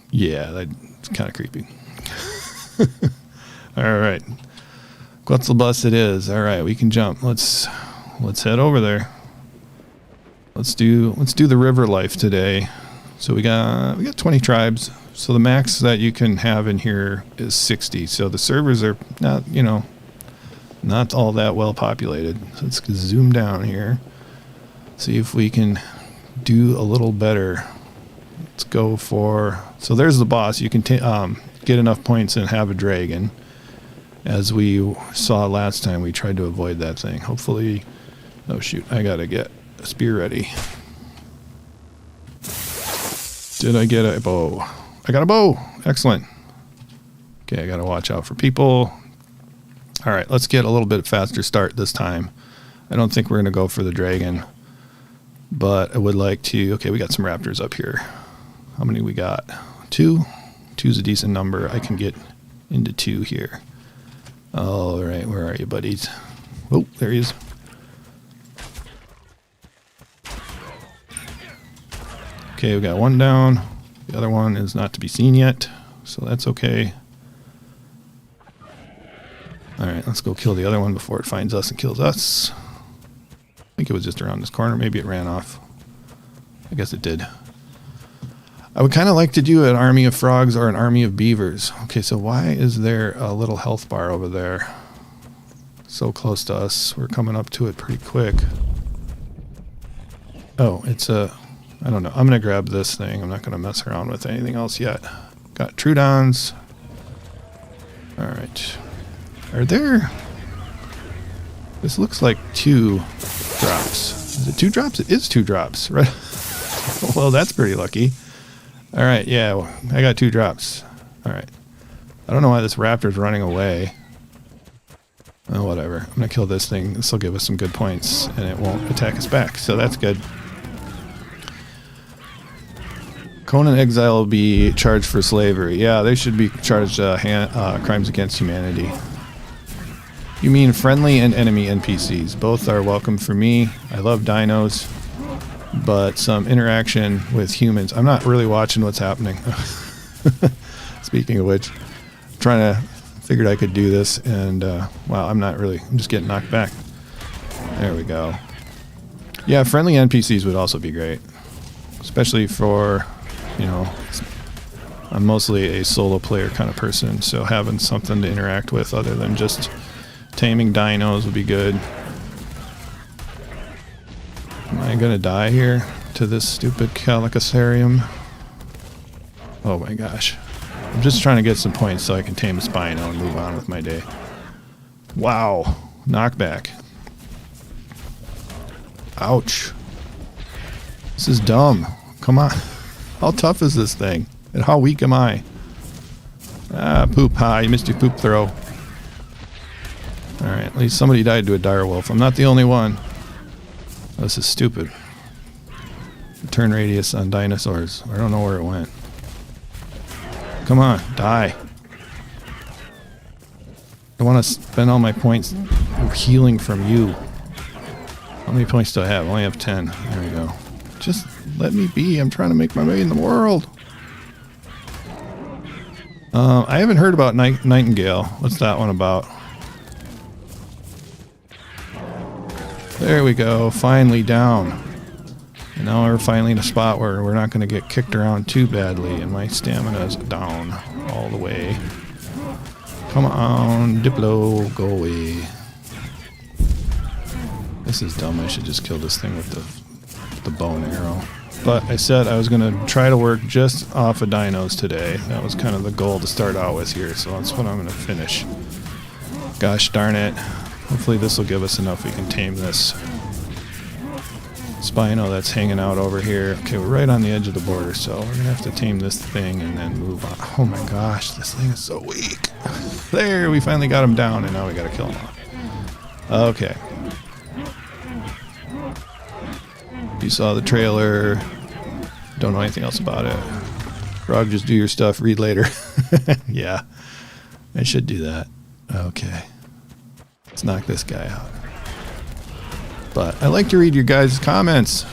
Yeah, that's kind of creepy. All right, Quetzal bus it is. All right, we can jump. Let's head over there. Let's do the river life today. So we got 20 tribes. So the max that you can have in here is 60. So the servers are not all that well populated. So let's zoom down here. See if we can do a little better. Let's go for, so there's the boss. You can get enough points and have a dragon. As we saw last time, we tried to avoid that thing. Hopefully, oh shoot, I gotta get a spear ready. Did I get a bow? I got a bow. Excellent. Okay, I gotta watch out for people. All right, let's get a little bit faster start this time. I don't think we're gonna go for the dragon, but I would like to. Okay, we got some raptors up here. How many we got? 2. 2's a decent number. I can get into 2 here. All right, where are you, buddies? Oh, there he is. Okay, we got one down. The other one is not to be seen yet, so that's okay. All right, let's go kill the other one before it finds us and kills us. I think it was just around this corner. Maybe it ran off. I guess it did. I would kind of like to do an army of frogs or an army of beavers. Okay, so why is there a little health bar over there? So close to us. We're coming up to it pretty quick. Oh, it's a I don't know. I'm going to grab this thing. I'm not going to mess around with anything else yet. Got Troodons. All right. Are there... This looks like 2 drops. Is it 2 drops? It is 2 drops, right? Well, that's pretty lucky. All right, yeah, well, I got 2 drops. All right. I don't know why this raptor's running away. Oh, whatever. I'm going to kill this thing. This will give us some good points, and it won't attack us back, so that's good. Conan Exile will be charged for slavery. Yeah, they should be charged crimes against humanity. You mean friendly and enemy NPCs. Both are welcome for me. I love dinos, but some interaction with humans. I'm not really watching what's happening. Speaking of which, figured I could do this, and wow, I'm just getting knocked back. There we go. Yeah, friendly NPCs would also be great, especially for, you know, I'm mostly a solo player kind of person, so having something to interact with other than just taming dinos would be good. Am I gonna die here to this stupid Calicosarium? Oh my gosh. I'm just trying to get some points so I can tame a Spino and move on with my day. Wow. Knockback. Ouch. This is dumb. Come on. How tough is this thing? And how weak am I? Ah, poop. Ha, you missed your poop throw. Alright, at least somebody died to a direwolf. I'm not the only one. This is stupid. The turn radius on dinosaurs. I don't know where it went. Come on, die. I want to spend all my points healing from you. How many points do I have? I only have 10. There we go. Just let me be. I'm trying to make my way in the world. I haven't heard about Nightingale. What's that one about? There we go. Finally down. And now we're finally in a spot where we're not going to get kicked around too badly, and my stamina is down all the way. Come on, Diplo, go away. This is dumb. I should just kill this thing with the bow and arrow. But I said I was going to try to work just off of dinos today. That was kind of the goal to start out with here, so that's what I'm going to finish. Gosh darn it. Hopefully this will give us enough we can tame this Spino that's hanging out over here. Okay, we're right on the edge of the border, so we're going to have to tame this thing and then move on. Oh my gosh, this thing is so weak. There, we finally got him down, and now we got to kill him off. Okay. You saw the trailer. Don't know anything else about it. Frog, just do your stuff. Read later. Yeah, I should do that. Okay. Let's knock this guy out. But I like to read your guys' comments.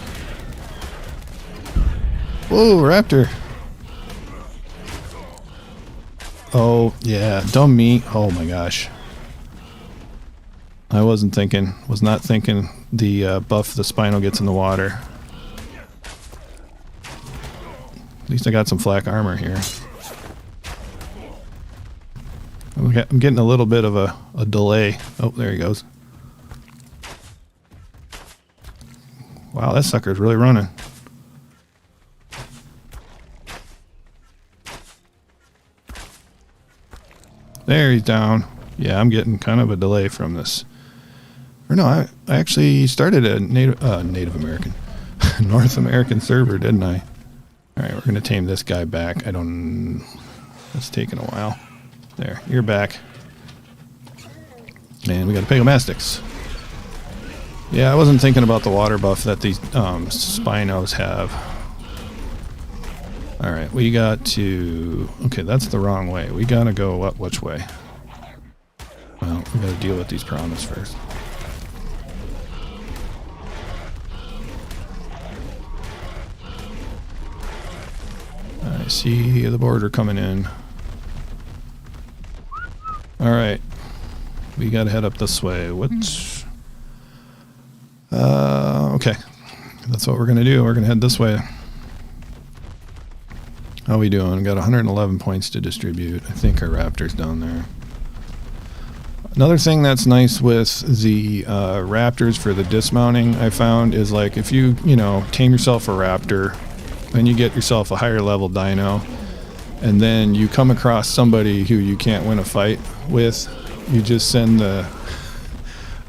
Whoa, raptor. Oh, yeah. Dumb me. Oh my gosh. I was not thinking the buff the Spino gets in the water. At least I got some flak armor here. I'm getting a little bit of a delay. Oh, there he goes. Wow, that sucker's really running. There, he's down. Yeah, I'm getting kind of a delay from this. Or no, I actually started a Native American, North American server, didn't I? All right, we're going to tame this guy back. That's taking a while. There, you're back. And we got a Pygomastix. Yeah, I wasn't thinking about the water buff that these Spinos have. Alright, we got to... Okay, that's the wrong way. We gotta go up which way? Well, we gotta deal with these piranhas first. I see the border coming in. Alright. We gotta head up this way. Okay. That's what we're gonna do. We're gonna head this way. How we doing? Got 111 points to distribute. I think our raptor's down there. Another thing that's nice with the raptors for the dismounting, I found, is like if you tame yourself a raptor, then you get yourself a higher level dino, and then you come across somebody who you can't win a fight with, you just send the...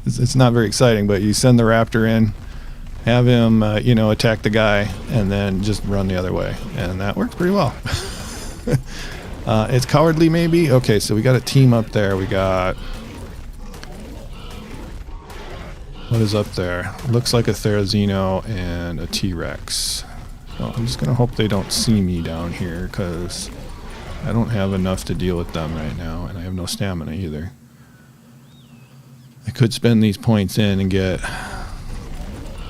It's not very exciting, but you send the raptor in, have him, attack the guy, and then just run the other way. And that works pretty well. It's cowardly, maybe? Okay, so we got a team up there. We got... What is up there? Looks like a Therizino and a T-Rex. So I'm just going to hope they don't see me down here, because I don't have enough to deal with them right now, and I have no stamina either. I could spend these points in and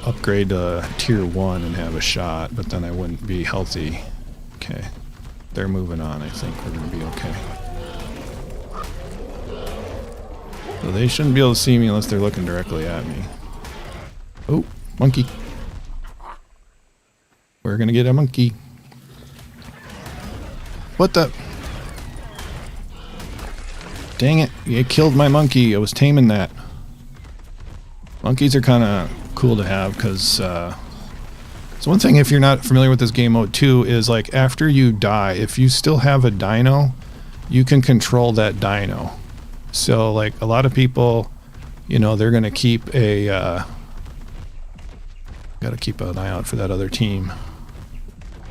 upgrade to tier 1 and have a shot, but then I wouldn't be healthy. Okay, they're moving on. I think we're going to be okay. So they shouldn't be able to see me unless they're looking directly at me. Oh, monkey. We're going to get a monkey. What the? Dang it, it killed my monkey. I was taming that. Monkeys are kind of cool to have because so one thing, if you're not familiar with this game mode too, is like after you die, if you still have a dino, you can control that dino. So like a lot of people, they're going to keep a got to keep an eye out for that other team.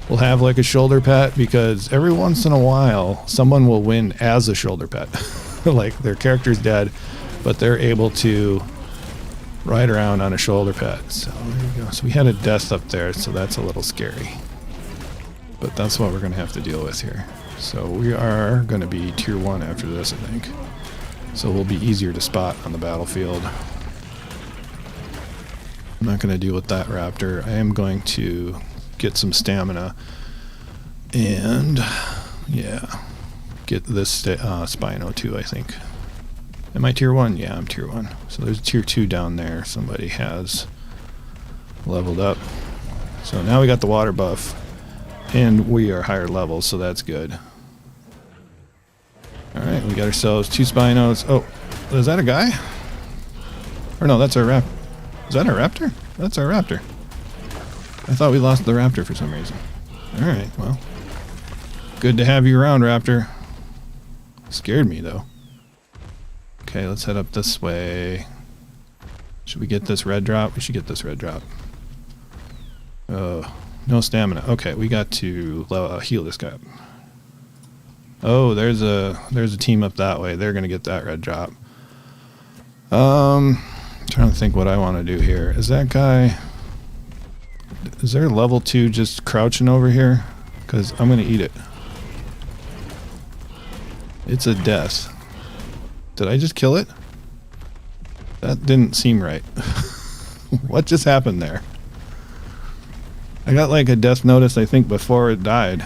We'll have like a shoulder pet because every once in a while someone will win as a shoulder pet. Like their character's dead, but they're able to ride around on a shoulder pet. So there you go. So we had a death up there, so that's a little scary. But that's what we're going to have to deal with here. So we are going to be tier 1 after this, I think. So we'll be easier to spot on the battlefield. I'm not going to deal with that raptor. I am going to get some stamina and get this Spino too, I think. Am I tier 1? Yeah, I'm tier 1. So there's a tier 2 down there. Somebody has leveled up. So now we got the water buff and we are higher level, so that's good. Alright, we got ourselves 2 Spinos. Oh, is that a guy? Or no, that's our raptor. Is that our raptor? That's our raptor. I thought we lost the raptor for some reason. Alright, well. Good to have you around, raptor. Scared me, though. Okay, let's head up this way. Should we get this red drop? We should get this red drop. Oh, no stamina. Okay, we got to heal this guy up. Oh, there's a team up that way. They're gonna get that red drop. Trying to think what I want to do here. Is that guy... Is there level 2 just crouching over here? Because I'm gonna eat it. It's a death. Did I just kill it? That didn't seem right. What just happened there? I got like a death notice, I think, before it died.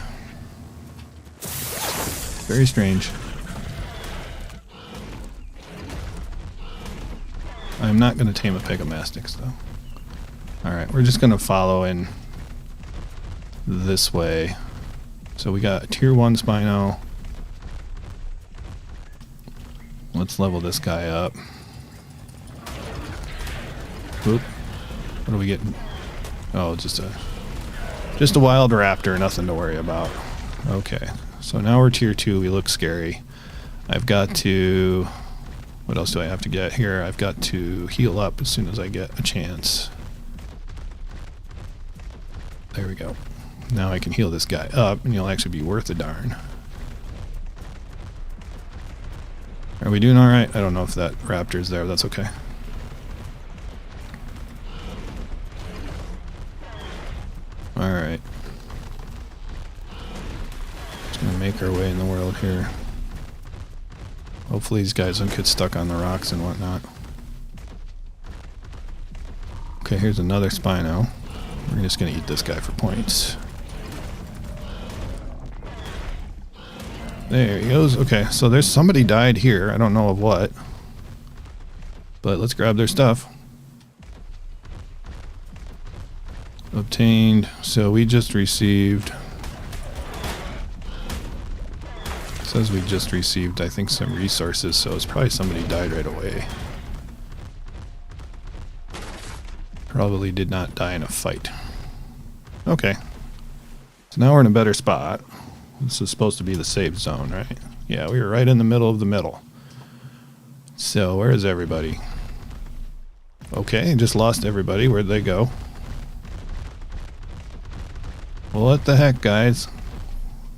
Very strange. I'm not going to tame a Pegamastix, though. Alright, we're just going to follow in this way. So we got a tier 1 Spino. Let's level this guy up. Oop. What are we getting? Oh, just a wild raptor, nothing to worry about. Okay, so now we're tier 2, we look scary. I've got to... What else do I have to get here? I've got to heal up as soon as I get a chance. There we go. Now I can heal this guy up, and he'll actually be worth a darn. Are we doing alright? I don't know if that raptor's there, but that's okay. Alright. Just gonna make our way in the world here. Hopefully these guys don't get stuck on the rocks and whatnot. Okay, here's another Spino. We're just gonna eat this guy for points. There he goes. Okay, so there's somebody died here. I don't know of what. But let's grab their stuff. Obtained. So we just received says we just received, I think, some resources, so it's probably somebody died right away. Probably did not die in a fight. Okay. So now we're in a better spot. This is supposed to be the safe zone, right? Yeah, we were right in the middle of the middle. So where is everybody? Okay, just lost everybody. Where'd they go? Well, what the heck, guys?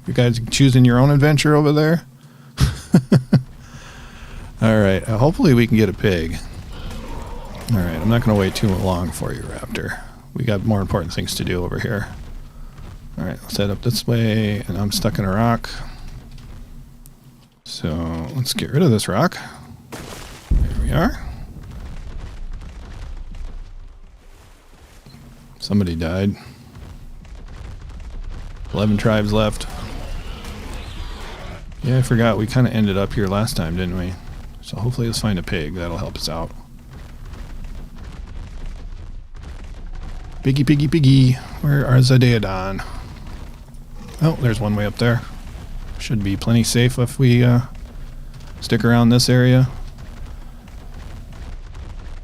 You guys choosing your own adventure over there? Alright, hopefully we can get a pig. Alright, I'm not going to wait too long for you, Raptor. We got more important things to do over here. Alright, let's head up this way, and I'm stuck in a rock. So, let's get rid of this rock. There we are. Somebody died. 11 tribes left. Yeah, I forgot. We kind of ended up here last time, didn't we? So hopefully let's find a pig. That'll help us out. Piggy, piggy, piggy. Where are Zadeodon? Oh, there's one way up there. Should be plenty safe if we stick around this area.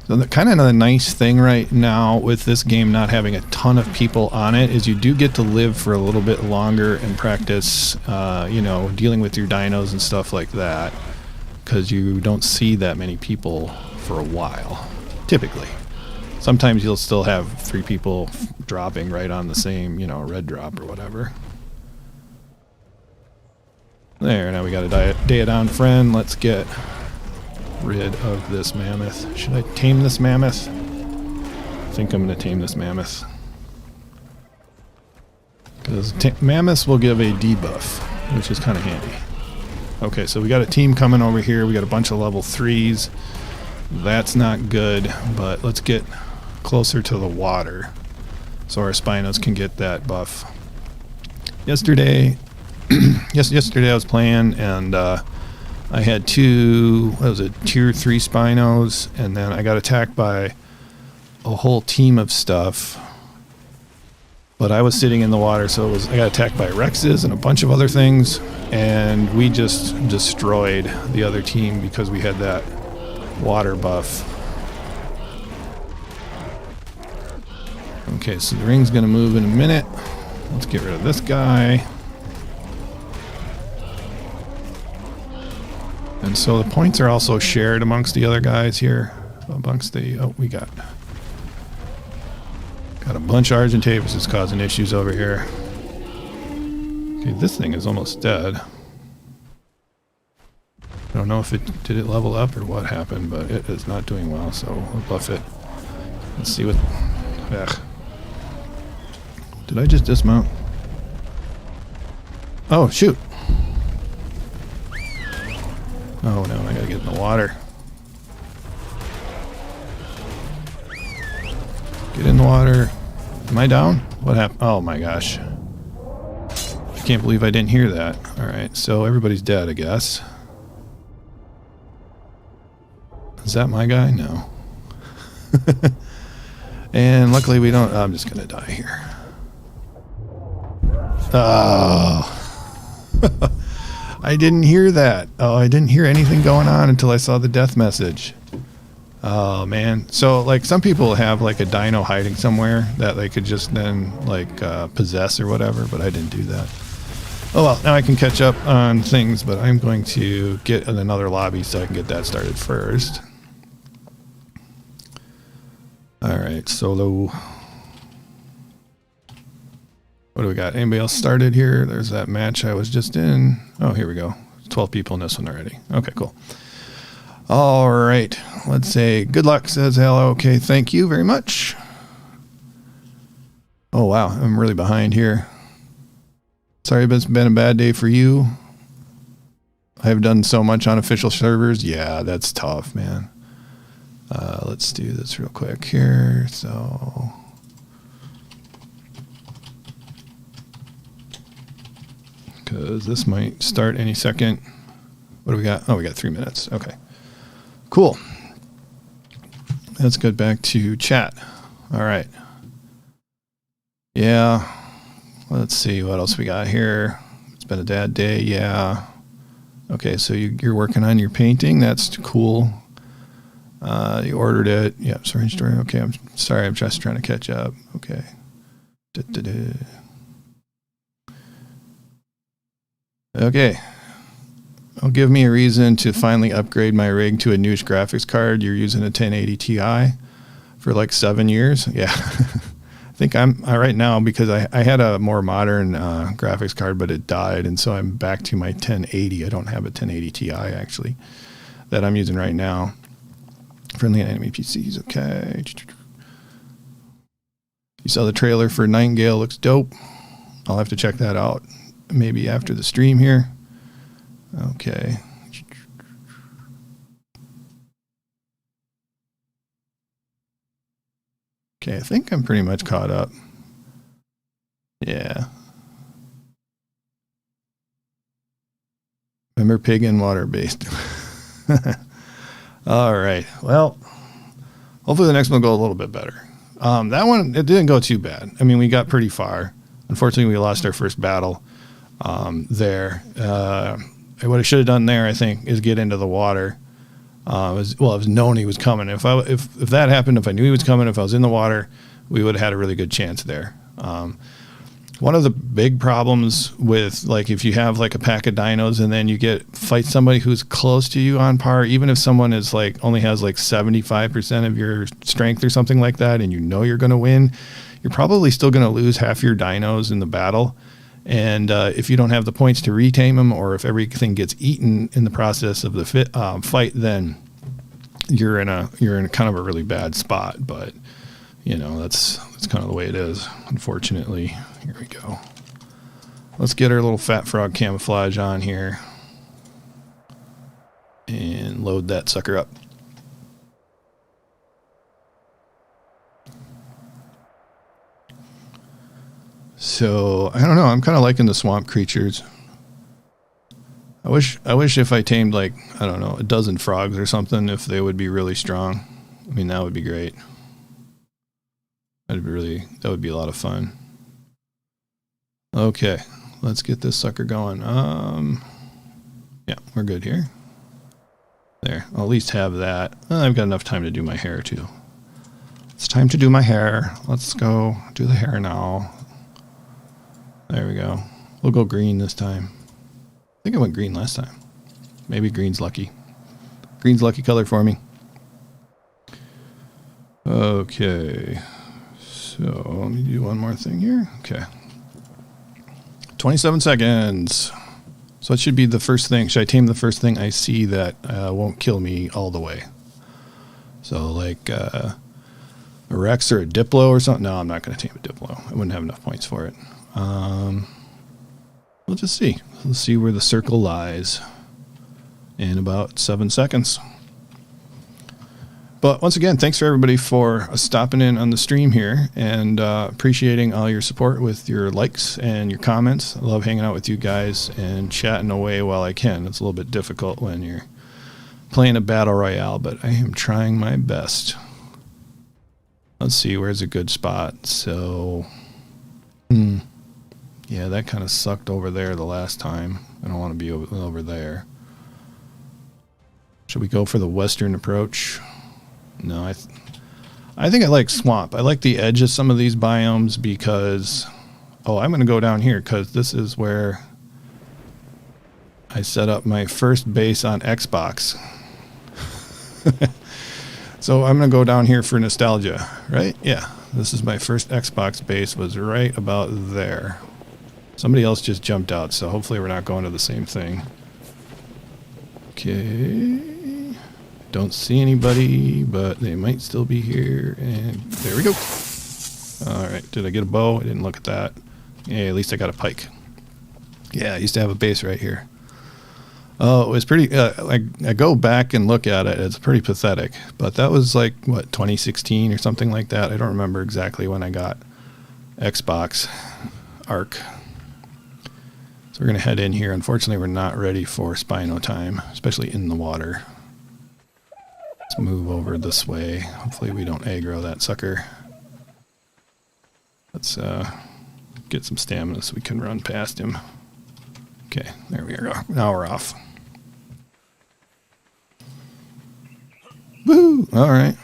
So the kind of the nice thing right now with this game not having a ton of people on it is you do get to live for a little bit longer and practice, you know, dealing with your dinos and stuff like that, because you don't see that many people for a while, typically. Sometimes you'll still have 3 people dropping right on the same, you know, red drop or whatever. There, now we got a Daeodon friend. Let's get rid of this mammoth. Should I tame this mammoth? I think I'm going to tame this mammoth. Because mammoths will give a debuff, which is kind of handy. Okay, so we got a team coming over here. We got a bunch of level 3s. That's not good, but let's get closer to the water so our Spinos can get that buff. Yesterday I was playing and I had 2, what was it, tier 3 Spinos, and then I got attacked by a whole team of stuff. But I was sitting in the water, so I got attacked by Rexes and a bunch of other things, and we just destroyed the other team because we had that water buff. Okay, so the ring's gonna move in a minute. Let's get rid of this guy. And so the points are also shared amongst the other guys here. Amongst the... Oh, we got a bunch of Argentavis causing issues over here. Okay, this thing is almost dead. I don't know if did it level up or what happened, but it is not doing well, so we'll buff it. Let's see what... Ugh. Did I just dismount? Oh, shoot! Oh no, I gotta get in the water. Get in the water. Am I down? What happened? Oh my gosh. I can't believe I didn't hear that. Alright, so everybody's dead, I guess. Is that my guy? No. And luckily we don't... I'm just gonna die here. Oh. I didn't hear that. Oh, I didn't hear anything going on until I saw the death message. Oh, man. So, like, some people have, like, a dino hiding somewhere that they could just then, like, possess or whatever, but I didn't do that. Oh, well, now I can catch up on things, but I'm going to get in another lobby so I can get that started first. Alright, solo. What do we got? Anybody else started here? There's that match I was just in. Oh, here we go. 12 people in this one already. Okay, cool. All right. Let's say good luck, says hello. Okay, thank you very much. Oh, wow. I'm really behind here. Sorry, it's been a bad day for you. I have done so much on official servers. Yeah, that's tough, man. Let's do this real quick here. So... because this might start any second. What do we got? Oh, we got 3 minutes. Okay. Cool. Let's get back to chat. All right. Yeah. Let's see what else we got here. It's been a bad day. Yeah. Okay, so you're working on your painting. That's cool. You ordered it. Yeah, sorry, story. Okay, I'm sorry. I'm just trying to catch up. Okay. Okay. It'll give me a reason to finally upgrade my rig to a newish graphics card. You're using a 1080 Ti for like 7 years. Yeah. I think I'm right now because I had a more modern graphics card, but it died. And so I'm back to my 1080. I don't have a 1080 Ti actually that I'm using right now. Friendly enemy PCs. Okay. You saw the trailer for Nightingale. Looks dope. I'll have to check that out maybe after the stream here. Okay. Okay, I think I'm pretty much caught up. Yeah. Remember pig and water based. All right. Well, hopefully the next one will go a little bit better. That one, it didn't go too bad. I mean, we got pretty far. Unfortunately, we lost our first battle there. What I should have done there, I think, is get into the water. I was known he was coming. If that happened, if I knew he was coming, if I was in the water, we would have had a really good chance there. One of the big problems with, like, if you have like a pack of dinos and then you fight somebody who's close to you on par, even if someone is like only has like 75% of your strength or something like that, and you know you're going to win, you're probably still going to lose half your dinos in the battle. And if you don't have the points to retame them, or if everything gets eaten in the process of the fight, then you're in a kind of a really bad spot. But you know, that's kind of the way it is, unfortunately. Here we go. Let's get our little fat frog camouflage on here and load that sucker up. So I don't know. I'm kind of liking the swamp creatures. I wish if I tamed, like, I don't know, a dozen frogs or something, if they would be really strong. I mean, that would be great. That would be a lot of fun. Okay, let's get this sucker going. Yeah, we're good here. There, I'll at least have that. I've got enough time to do my hair too. It's time to do my hair. Let's go do the hair now. There we go. We'll go green this time. I think I went green last time. Maybe green's lucky. Green's lucky color for me. Okay. So let me do one more thing here. Okay. 27 seconds. So it should be the first thing. Should I tame the first thing I see that won't kill me all the way? So like a Rex or a Diplo or something? No, I'm not going to tame a Diplo. I wouldn't have enough points for it. We'll just see. Let's see where the circle lies in about 7 seconds. But once again, thanks for everybody for stopping in on the stream here and appreciating all your support with your likes and your comments. I love hanging out with you guys and chatting away while I can. It's a little bit difficult when you're playing a battle royale, but I am trying my best. Let's see, where's a good spot? So, yeah, that kind of sucked over there the last time. I don't want to be over there. Should we go for the western approach? No, I think I like swamp. I like the edge of some of these biomes because, I'm going to go down here because this is where I set up my first base on Xbox. So I'm going to go down here for nostalgia, right? Yeah, this is my first Xbox base, was right about there. Somebody else just jumped out, so hopefully we're not going to the same thing. Okay. Don't see anybody, but they might still be here. And there we go. All right. Did I get a bow? I didn't look at that. Yeah, at least I got a pike. Yeah, I used to have a base right here. Oh, it was pretty, I go back and look at it. It's pretty pathetic. But that was like, what, 2016 or something like that? I don't remember exactly when I got Xbox Ark. So we're going to head in here. Unfortunately, we're not ready for Spino time, especially in the water. Let's move over this way. Hopefully we don't aggro that sucker. Let's get some stamina so we can run past him. Okay, there we are. Now we're off. Woo! All right.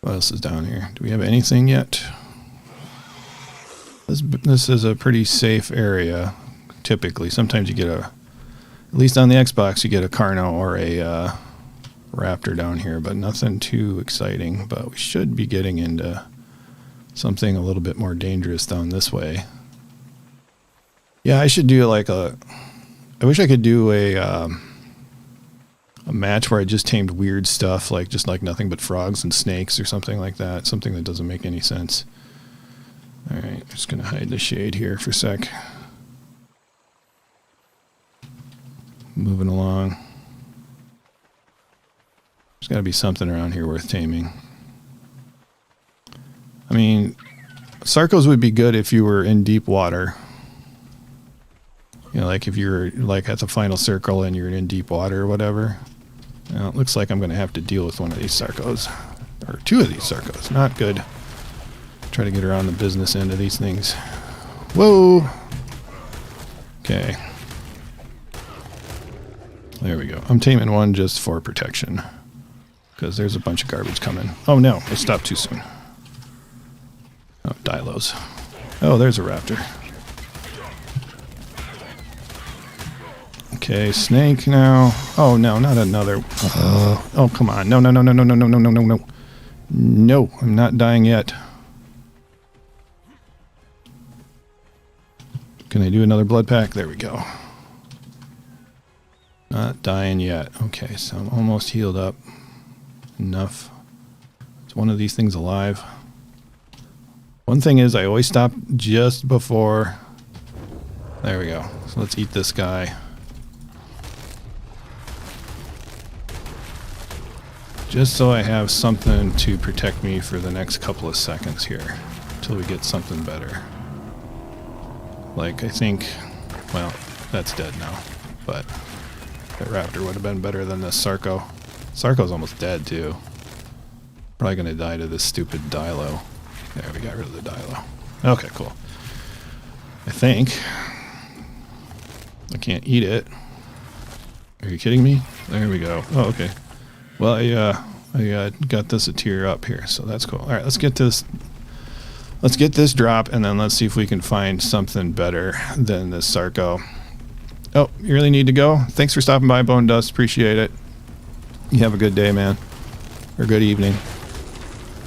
What else is down here? Do we have anything yet? This is a pretty safe area, typically. Sometimes you get at least on the Xbox, you get a Carno or a Raptor down here, but nothing too exciting. But we should be getting into something a little bit more dangerous down this way. Yeah, I should do like I wish I could do a match where I just tamed weird stuff, like just like nothing but frogs and snakes or something like that. Something that doesn't make any sense. All right, just going to hide the shade here for a sec. Moving along. There's got to be something around here worth taming. I mean, Sarcos would be good if you were in deep water. You know, like if you're like at the final circle and you're in deep water or whatever. Well, it looks like I'm going to have to deal with one of these Sarcos. Or two of these Sarcos. Not good. Try to get around the business end of these things. Whoa! Okay. There we go. I'm taming one just for protection. Because there's a bunch of garbage coming. Oh no, I stopped too soon. Oh, Dilos. Oh, there's a raptor. Okay, snake now. Oh no, not another. Oh, come on. No, no, no, no, no, no, no, no, no, no, no. No, I'm not dying yet. Can I do another blood pack? There we go. Not dying yet. Okay, so I'm almost healed up. Enough. Is one of these things alive? One thing is I always stop just before... There we go. So let's eat this guy. Just so I have something to protect me for the next couple of seconds here. Until we get something better. Like, I think, well, that's dead now, but that raptor would have been better than this Sarco. Sarco's almost dead, too. Probably going to die to this stupid Dilo. There, we got rid of the Dilo. Okay, cool. I think. I can't eat it. Are you kidding me? There we go. Oh, okay. Well, I got this a tier up here, so that's cool. All right, let's get this... Let's get this drop, and then let's see if we can find something better than this Sarco. Oh, you really need to go? Thanks for stopping by, Bone Dust. Appreciate it. You have a good day, man. Or good evening.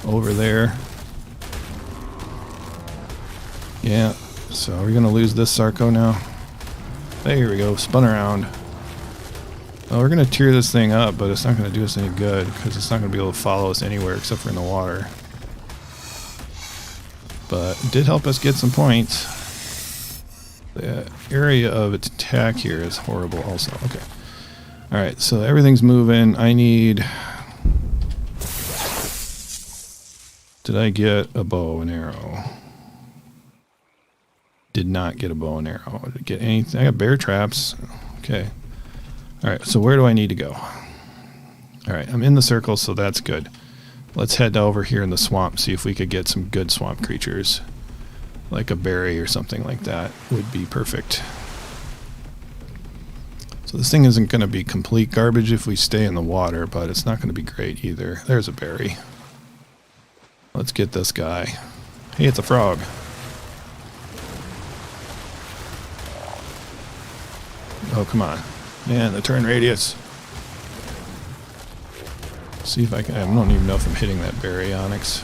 Over there. Yeah, so we're going to lose this Sarco now. There we go. Spun around. Well, we're going to tear this thing up, but it's not going to do us any good, because it's not going to be able to follow us anywhere except for in the water. But it did help us get some points. The area of its attack here is horrible also. Okay. Alright, so everything's moving. I need... Did I get a bow and arrow? Did not get a bow and arrow. Did I get anything? I got bear traps. Okay. Alright, so where do I need to go? Alright, I'm in the circle, so that's good. Let's head over here in the swamp, see if we could get some good swamp creatures. Like a berry or something like that would be perfect. So this thing isn't going to be complete garbage if we stay in the water, but it's not going to be great either. There's a berry. Let's get this guy. Hey, it's a frog. Oh, come on. Man, the turn radius. See if I can... I don't even know if I'm hitting that berry, Onyx.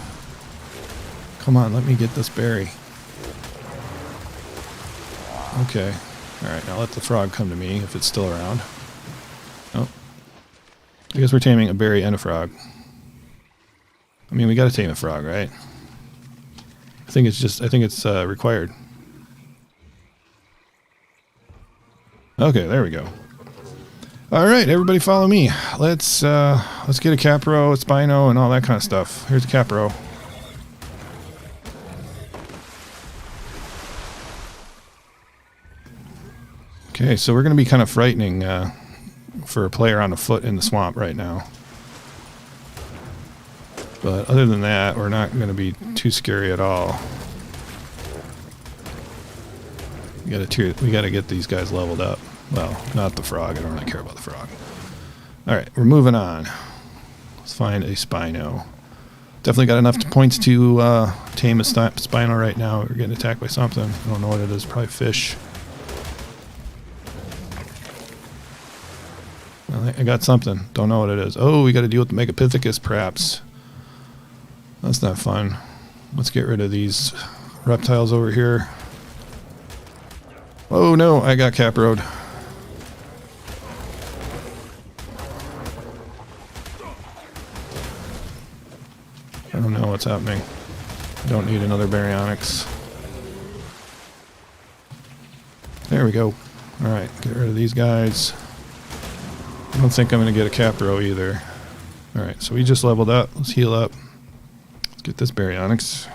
Come on, let me get this berry. Okay. Alright, now let the frog come to me if it's still around. Oh. I guess we're taming a berry and a frog. I mean, we gotta tame a frog, right? I think it's required. Okay, there we go. Alright, everybody follow me. Let's get a Capro, a Spino, and all that kind of stuff. Here's a Capro. Okay, so we're going to be kind of frightening for a player on a foot in the swamp right now. But other than that, we're not going to be too scary at all. We got to get these guys leveled up. Well, not the frog. I don't really care about the frog. Alright, we're moving on. Let's find a Spino. Definitely got enough points to tame a Spino right now. We're getting attacked by something. I don't know what it is. Probably fish. I got something. Don't know what it is. Oh, we got to deal with the Megapithecus, perhaps. That's not fun. Let's get rid of these reptiles over here. Oh no, I got caproed. I don't know what's happening. I don't need another baryonyx. There we go. Alright, get rid of these guys. I don't think I'm going to get a capro either. Alright, so we just leveled up. Let's heal up. Let's get this baryonyx.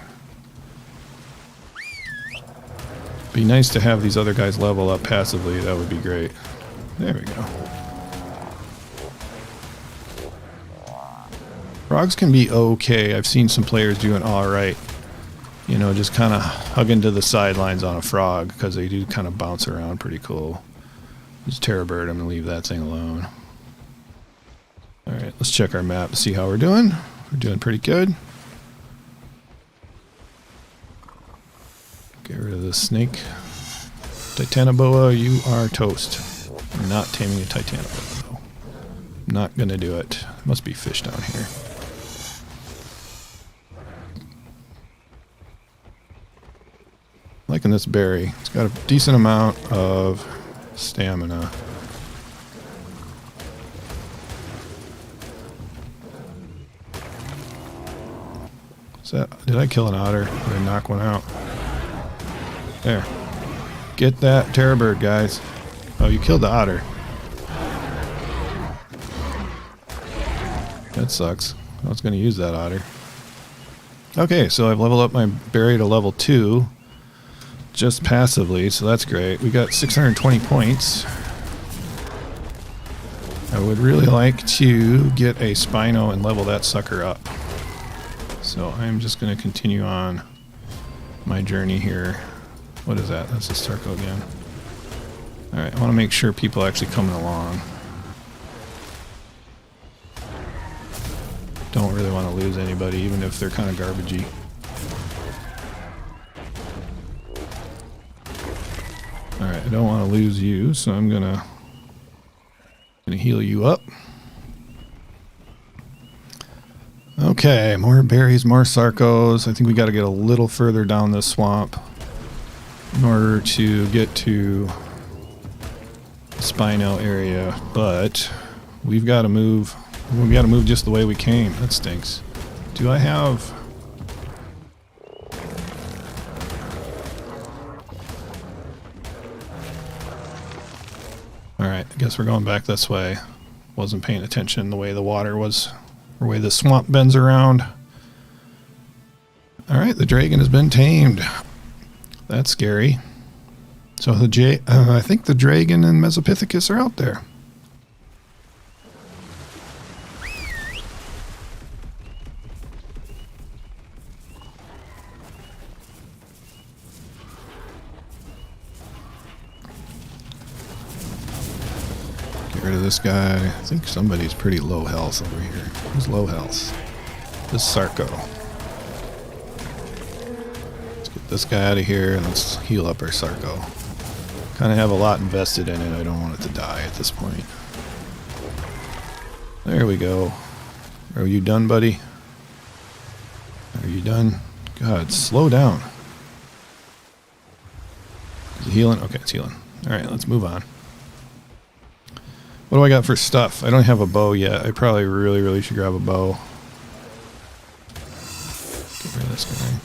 Be nice to have these other guys level up passively. That would be great. There we go. Frogs can be okay. I've seen some players doing alright. You know, just kind of hugging to the sidelines on a frog because they do kind of bounce around pretty cool. This Terror Bird, I'm going to leave that thing alone. Alright, let's check our map and see how we're doing. We're doing pretty good. Get rid of this snake. Titanoboa, you are toast. I'm not taming a Titanoboa though. I'm not going to do it. Must be fish down here. Liking this berry. It's got a decent amount of stamina. Is that, did I kill an otter? Did I knock one out? There. Get that terror bird, guys. Oh, you killed the otter. That sucks. I was going to use that otter. Okay, so I've leveled up my berry to level 2. Just passively, so that's great. We got 620 points. I would really like to get a Spino and level that sucker up. So I'm just going to continue on my journey here. What is that? That's a Sarco again. Alright, I want to make sure people are actually coming along. Don't really want to lose anybody, even if they're kind of garbagey. Alright, I don't want to lose you, so I'm gonna heal you up. Okay, more berries, more Sarcos. I think we got to get a little further down this swamp in order to get to the Spino area, but we've got to move. We got to move just the way we came. That stinks. Do I have... Alright, I guess we're going back this way. Wasn't paying attention the way the water was, or the way the swamp bends around. Alright, the dragon has been tamed. That's scary. So the I think the dragon and Mesopithecus are out there. Get rid of this guy. I think somebody's pretty low health over here. Who's low health? This Sarco. Let's get this guy out of here and let's heal up our Sarco. Kind of have a lot invested in it. I don't want it to die at this point. There we go. Are you done, buddy? Are you done? God, slow down. Is it healing? Okay, it's healing. Alright, let's move on. What do I got for stuff? I don't have a bow yet. I probably really should grab a bow. Get rid of this guy.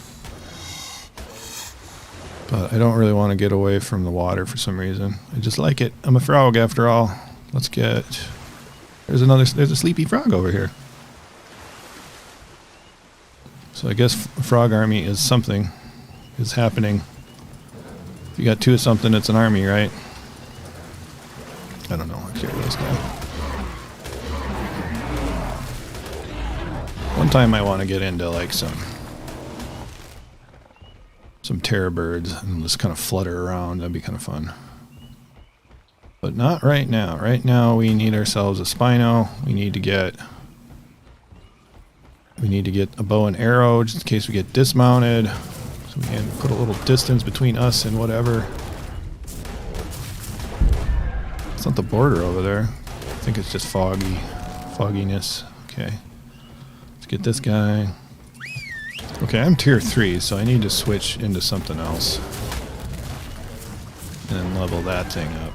But I don't really want to get away from the water for some reason. I just like it. I'm a frog after all. Let's get... There's a sleepy frog over here. So I guess frog army is something. Is happening. If you got two of something, it's an army, right? I don't know. Let's get rid of this guy. One time I want to get into like some terror birds and just kind of flutter around. That'd be kind of fun. But not right now. Right now we need ourselves a Spino. We need to get a bow and arrow just in case we get dismounted. So we can put a little distance between us and whatever. It's not the border over there. I think it's just fogginess. Okay. Let's get this guy. Okay, I'm tier 3, so I need to switch into something else. And level that thing up.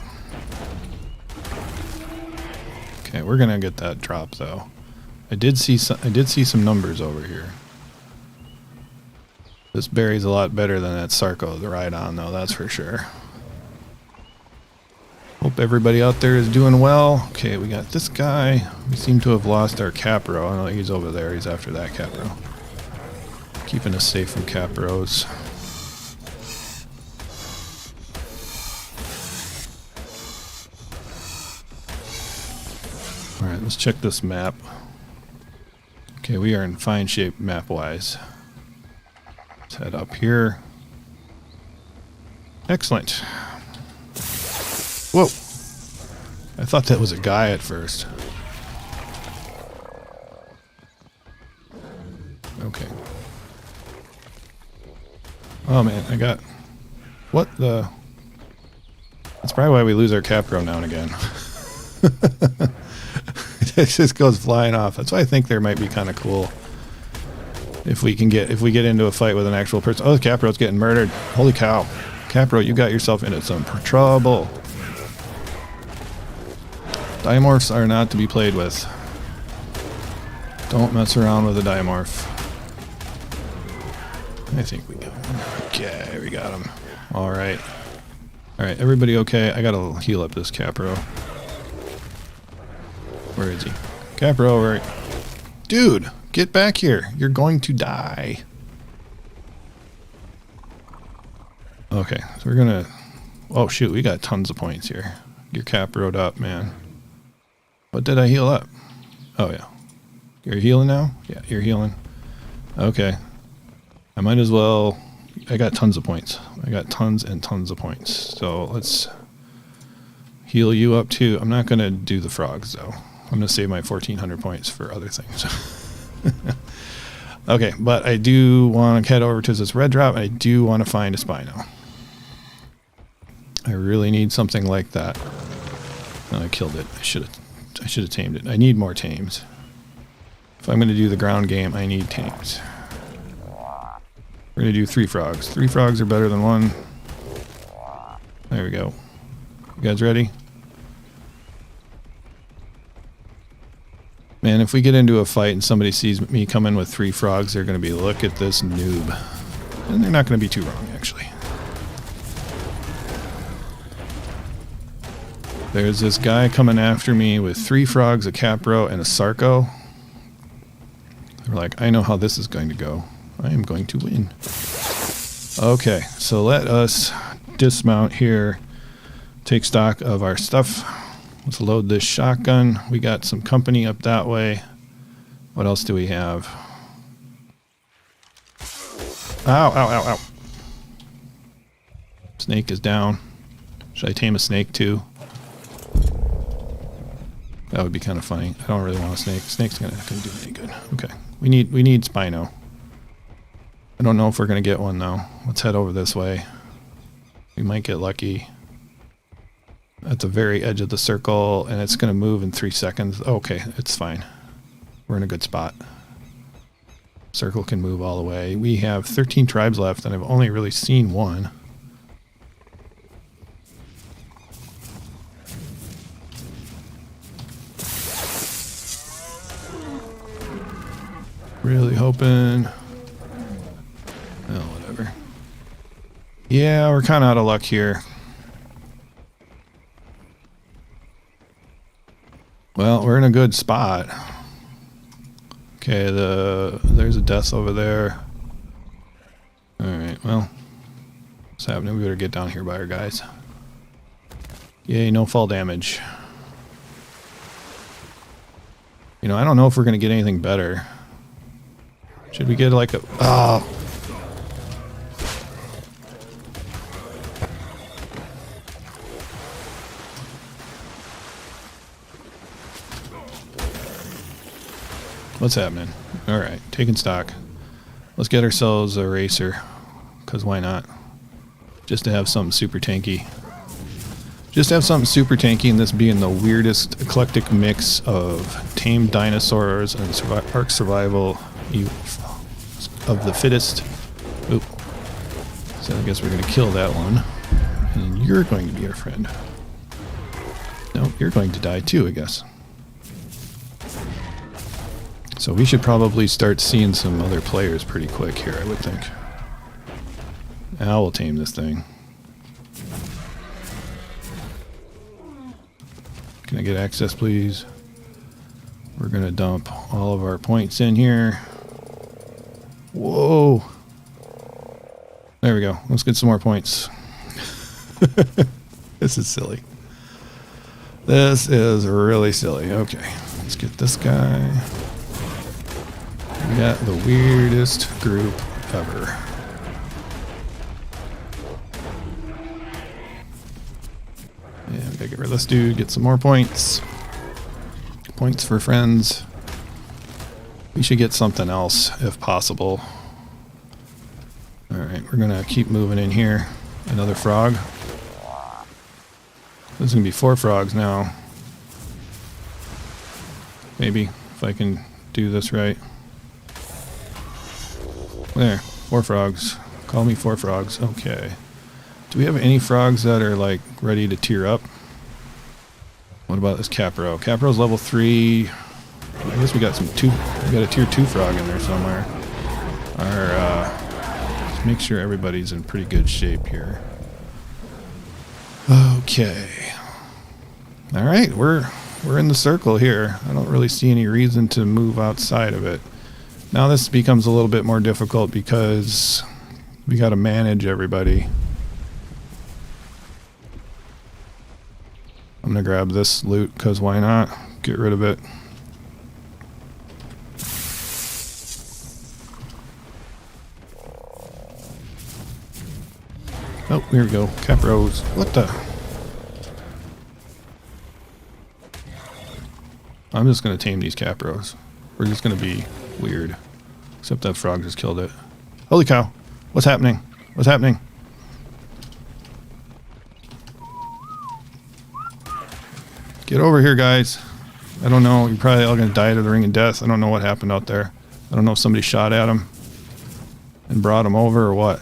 Okay, we're gonna get that drop though. I did see some numbers over here. This berry's a lot better than that Sarco to ride on though, that's for sure. Hope everybody out there is doing well. Okay, we got this guy. We seem to have lost our Capro. I know he's over there. He's after that Capro. Keeping us safe from Capros. Alright, let's check this map. Okay, we are in fine shape map-wise. Let's head up here. Excellent. Whoa! I thought that was a guy at first. Okay. Oh man, I got... What the... That's probably why we lose our Capro now and again. It just goes flying off. That's why I think there might be kind of cool if we get into a fight with an actual person. Oh, the Capro's getting murdered. Holy cow. Capro, you got yourself into some trouble. Dimorphs are not to be played with. Don't mess around with a Dimorph. I think we got him. Okay, we got him. Alright. Alright, everybody okay? I gotta heal up this Capro. Where is he? Capro, right? Dude, get back here. You're going to die. Okay, so we're gonna... Oh shoot, we got tons of points here. Your Capro'd up, man. What did I heal up? Oh yeah. You're healing now? Yeah, you're healing. Okay. I might as well... I got tons of points. I got tons and tons of points. So let's heal you up too. I'm not going to do the frogs though. I'm going to save my 1400 points for other things. Okay, but I do want to head over to this red drop and I do want to find a Spino. I really need something like that. Oh, I killed it. I should have tamed it. I need more tames. If I'm going to do the ground game, I need tames. We're going to do 3 frogs. 3 frogs are better than 1. There we go. You guys ready? Man, if we get into a fight and somebody sees me coming with 3 frogs, they're going to be, look at this noob. And they're not going to be too wrong, actually. There's this guy coming after me with 3 frogs, a Capro, and a Sarco. They're like, I know how this is going to go. I am going to win. Okay, so let us dismount here, take stock of our stuff. Let's load this shotgun. We got some company up that way. What else do we have? Ow, ow, ow, ow. Snake is down. Should I tame a snake too? That would be kind of funny. I don't really want a snake. Snake's gonna do any good. Okay. We need Spino. I don't know if we're gonna get one though. Let's head over this way. We might get lucky. At the very edge of the circle, and it's gonna move in 3 seconds. Okay, it's fine. We're in a good spot. Circle can move all the way. We have 13 tribes left, and I've only really seen 1. Really hoping... Oh, whatever. Yeah, we're kind of out of luck here. Well, we're in a good spot. Okay, there's a death over there. Alright, well. What's happening? We better get down here by our guys. Yay, no fall damage. You know, I don't know if we're going to get anything better. Should we get like a... Oh! What's happening? Alright, taking stock. Let's get ourselves a racer. Because why not? Just to have something super tanky. Just to have something super tanky, and this being the weirdest eclectic mix of tamed dinosaurs and Ark survival of the fittest. Oop. So I guess we're going to kill that one. And you're going to be our friend. No, you're going to die too, I guess. So we should probably start seeing some other players pretty quick here, I would think. I will tame this thing. Can I get access, please? We're going to dump all of our points in here. Whoa! There we go. Let's get some more points. This is silly. This is really silly. Okay, let's get this guy. We got the weirdest group ever. And we gotta get rid of this dude, get some more points. Points for friends. We should get something else if possible. Alright, we're gonna keep moving in here. Another frog. There's gonna be 4 frogs now. Maybe, if I can do this right. There, 4 frogs. Call me 4 frogs. Okay. Do we have any frogs that are like ready to tier up? What about this Capro? Capro's level 3. I guess we got we got a tier 2 frog in there somewhere. Let's make sure everybody's in pretty good shape here. Okay. Alright, we're in the circle here. I don't really see any reason to move outside of it. Now this becomes a little bit more difficult because we got to manage everybody. I'm going to grab this loot because why not? Get rid of it. Oh, here we go. Capros. What the? I'm just going to tame these Capros. We're just going to be weird. Except that frog just killed it. Holy cow. What's happening? What's happening? Get over here, guys. I don't know. You're probably all going to die to the ring of death. I don't know what happened out there. I don't know if somebody shot at him and brought him over or what.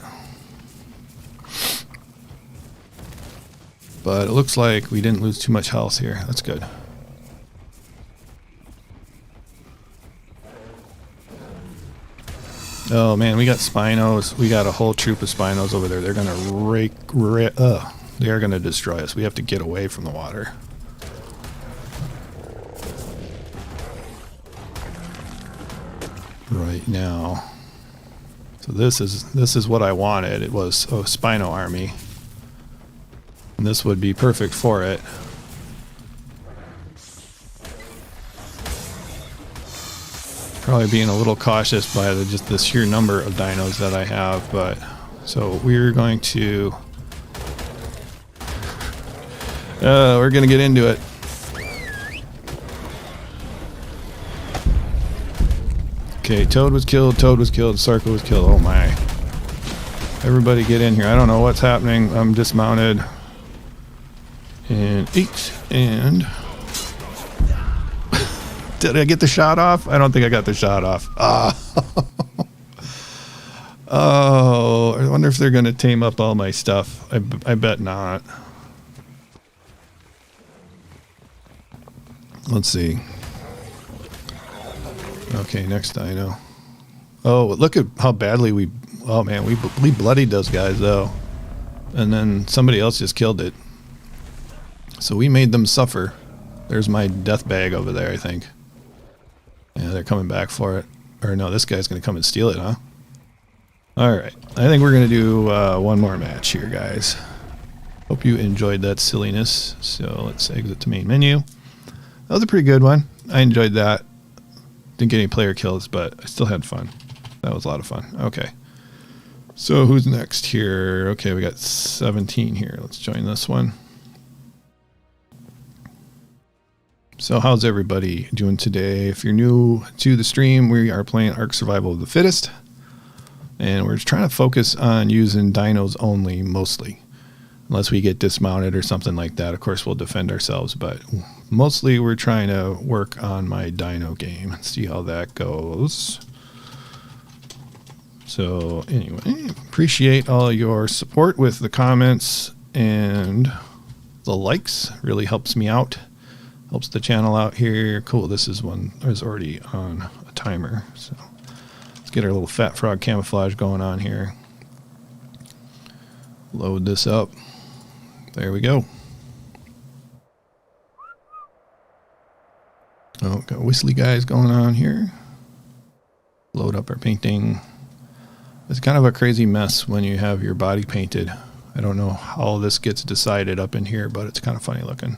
But it looks like we didn't lose too much health here. That's good. Oh man, we got Spinos. We got a whole troop of Spinos over there. They're gonna they are gonna destroy us. We have to get away from the water. Right now. So this is what I wanted. It was a Spino army. And this would be perfect for it. Probably being a little cautious by just the sheer number of dinos that I have, but so we're going to get into it. Okay, Toad was killed, Sarko was killed. Oh my. Everybody get in here. I don't know what's happening. I'm dismounted. And 8 and did I get the shot off? I don't think I got the shot off. Oh, I wonder if they're going to tame up all my stuff. I bet not. Let's see. Okay, next dino. Oh, look at how badly we... Oh, man, we bloodied those guys, though. And then somebody else just killed it. So we made them suffer. There's my death bag over there, I think. Yeah, they're coming back for it. Or no, this guy's going to come and steal it, huh? Alright, I think we're going to do one more match here, guys. Hope you enjoyed that silliness. So let's exit to main menu. That was a pretty good one. I enjoyed that. Didn't get any player kills, but I still had fun. That was a lot of fun. Okay. So who's next here? Okay, we got 17 here. Let's join this one. So how's everybody doing today? If you're new to the stream, we are playing Ark Survival of the Fittest. And we're trying to focus on using dinos only, mostly. Unless we get dismounted or something like that. Of course, we'll defend ourselves. But mostly we're trying to work on my dino game and see how that goes. So anyway, appreciate all your support with the comments and the likes. Really helps me out. Helps the channel out here. Cool, this is one is already on a timer. So let's get our little fat frog camouflage going on here. Load this up. There we go. Oh, got whistly guys going on here. Load up our painting. It's kind of a crazy mess when you have your body painted. I don't know how this gets decided up in here, but it's kind of funny looking.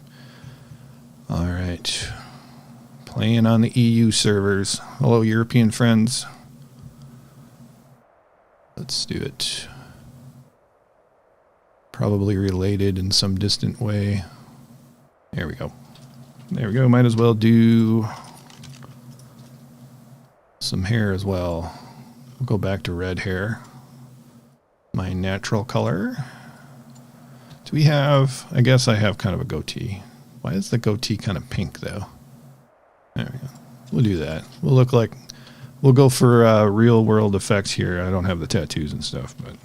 All right. Playing on the EU servers. Hello, European friends. Let's do it. Probably related in some distant way. There we go. There we go. Might as well do some hair as well. We'll go back to red hair. My natural color. Do we have... I guess I have kind of a goatee. Why is the goatee kind of pink, though? There we go. We'll do that. We'll look like... We'll go for real-world effects here. I don't have the tattoos and stuff, but...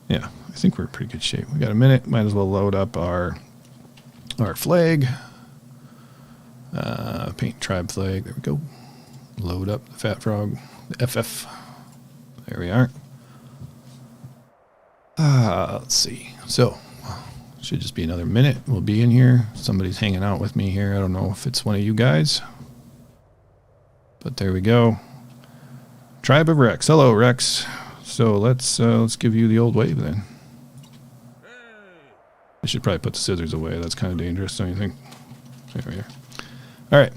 Yeah, I think we're in pretty good shape. We got a minute. Might as well load up our flag. Paint tribe flag. There we go. Load up the fat frog. The FF. There we are. Let's see. So... Should just be another minute. We'll be in here. Somebody's hanging out with me here. I don't know if it's one of you guys. But there we go. Tribe of Rex. Hello, Rex. So let's give you the old wave then. I should probably put the scissors away. That's kind of dangerous, don't you think? There we are. All right.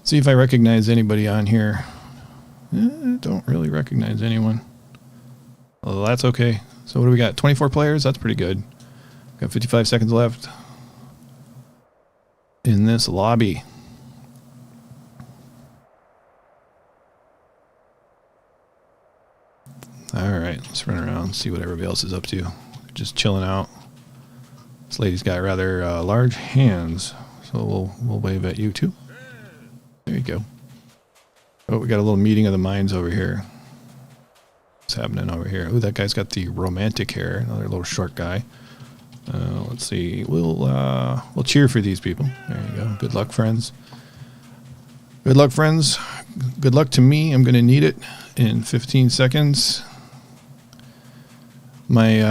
See if I recognize anybody on here. Don't really recognize anyone. Well, that's okay. So what do we got? 24 players? That's pretty good. Got 55 seconds left in this lobby. All right, let's run around and see what everybody else is up to. Just chilling out. This lady's got rather large hands, so we'll wave at you too. There you go. Oh, we got a little meeting of the minds over here. What's happening over here? Ooh, that guy's got the romantic hair. Another little short guy. Let's see. We'll cheer for these people. There you go. Good luck, friends. Good luck, friends. Good luck to me. I'm going to need it in 15 seconds. My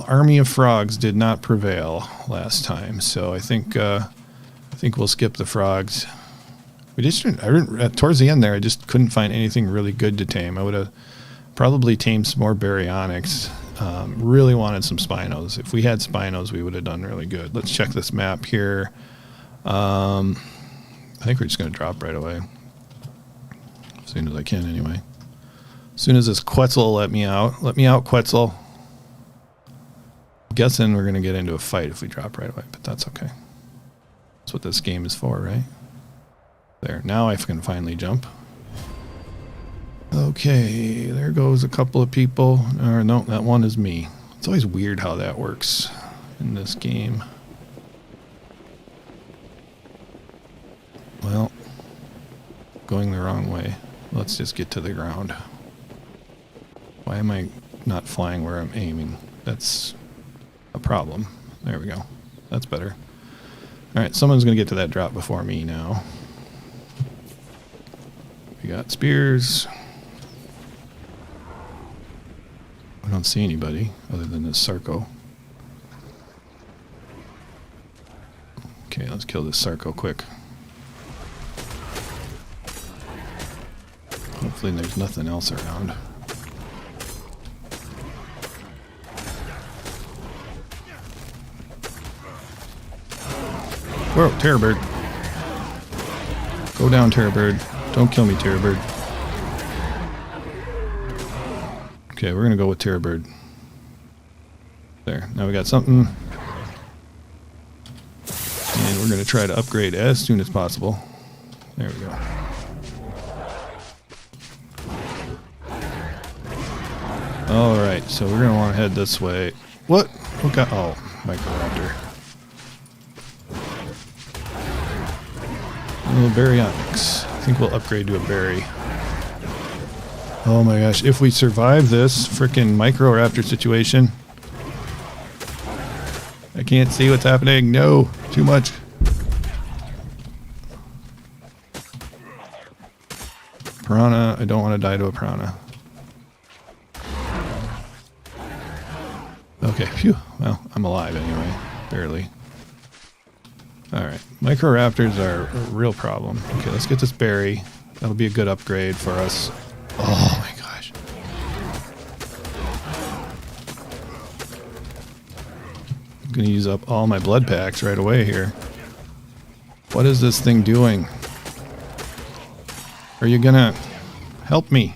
army of frogs did not prevail last time, so I think we'll skip the frogs. We just towards the end there, I just couldn't find anything really good to tame. I would have probably tamed some more baryonyx. Really wanted some spinos. If we had spinos, we would have done really good. Let's check this map here. I think we're just going to drop right away. As soon as I can, anyway. As soon as this Quetzal let me out. Let me out, Quetzal. I'm guessing we're going to get into a fight if we drop right away, but that's okay. That's what this game is for, right? There. Now I can finally jump. Okay, there goes a couple of people. Or no, that one is me. It's always weird how that works in this game. Well, going the wrong way. Let's just get to the ground. Why am I not flying where I'm aiming? That's a problem. There we go. That's better. Alright, someone's going to get to that drop before me now. We got spears. I don't see anybody other than this Sarco. Okay, let's kill this Sarco quick. Hopefully there's nothing else around. Whoa, Terrorbird. Go down, Terrorbird. Don't kill me, Terrorbird. Okay, we're gonna go with Terrorbird. There. Now we got something. And we're going to try to upgrade as soon as possible. There we go. Alright, so we're going to want to head this way. What? What got... Oh, Microraptor. Oh, baryonyx. I think we'll upgrade to a berry. Oh my gosh, if we survive this frickin' Microraptor situation... I can't see what's happening. No, too much. Piranha. I don't want to die to a piranha. Okay, phew. Well, I'm alive anyway. Barely. Alright. Microraptors are a real problem. Okay, let's get this berry. That'll be a good upgrade for us. Oh my gosh. I'm going to use up all my blood packs right away here. What is this thing doing? Are you going to help me?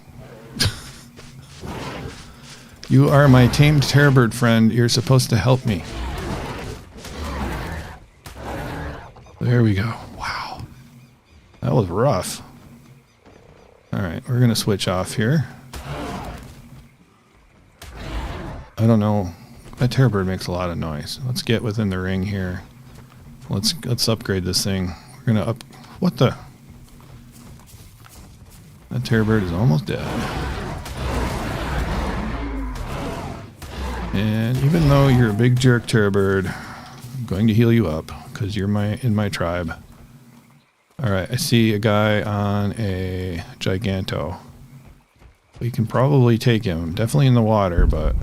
You are my tamed terrorbird friend. You're supposed to help me. There we go. Wow. That was rough. Alright, we're going to switch off here. I don't know. That terrorbird makes a lot of noise. Let's get within the ring here. Let's upgrade this thing. We're going to up... What the... That terrorbird is almost dead. And even though you're a big jerk terrorbird, I'm going to heal you up because you're in my tribe. Alright, I see a guy on a Giganto. We can probably take him. Definitely in the water, but...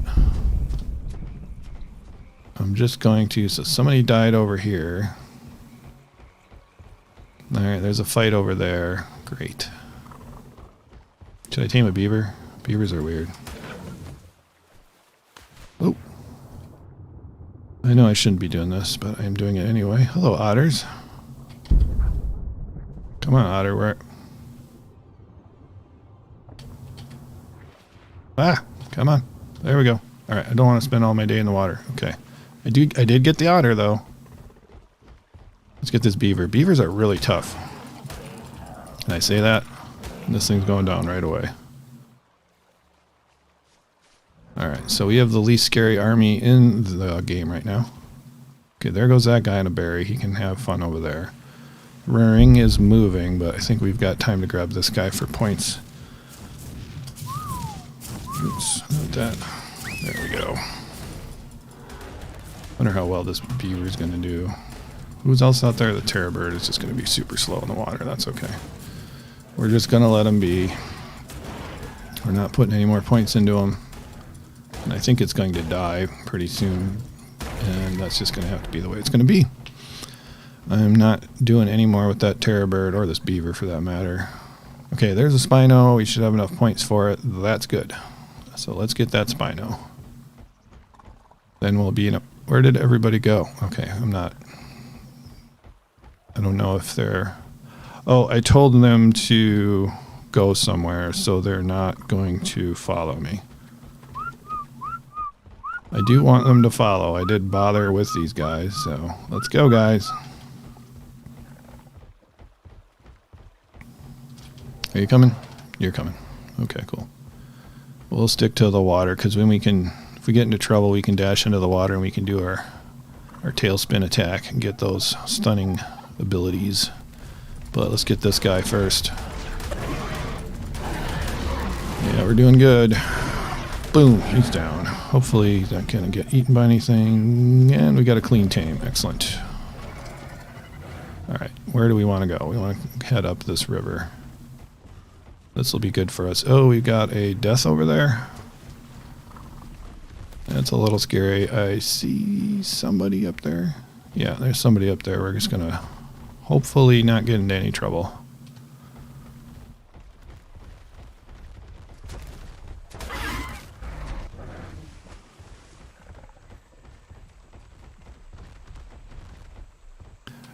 I'm just going to... So somebody died over here. Alright, there's a fight over there. Great. Should I tame a beaver? Beavers are weird. Oh. I know I shouldn't be doing this, but I'm doing it anyway. Hello, otters. Come on, otter. Where? Ah! Come on. There we go. Alright, I don't want to spend all my day in the water. Okay. I did get the otter, though. Let's get this beaver. Beavers are really tough. Can I say that? This thing's going down right away. Alright, so we have the least scary army in the game right now. Okay, there goes that guy in a berry. He can have fun over there. Ring is moving, but I think we've got time to grab this guy for points. Oops, not that. There we go. Wonder how well this beaver is going to do. Who's else out there? The terrorbird is just going to be super slow in the water. That's okay. We're just going to let him be. We're not putting any more points into him. And I think it's going to die pretty soon. And that's just going to have to be the way it's going to be. I'm not doing any more with that terrorbird, or this beaver for that matter. Okay, there's a Spino. We should have enough points for it. That's good. So let's get that Spino. Then we'll be in a... Where did everybody go? Okay, I don't know if they're... Oh, I told them to go somewhere, so they're not going to follow me. I do want them to follow. I did bother with these guys, so let's go, guys. Are you coming? You're coming. Okay, cool. We'll stick to the water, because when we can... If we get into trouble, we can dash into the water and we can do our tailspin attack and get those stunning abilities. But let's get this guy first. Yeah, we're doing good. Boom, he's down. Hopefully he's not going to get eaten by anything. And we got a clean tame. Excellent. Alright, where do we want to go? We want to head up this river. This will be good for us. Oh, we got a death over there. That's a little scary. I see somebody up there. Yeah, there's somebody up there. We're just going to hopefully not get into any trouble.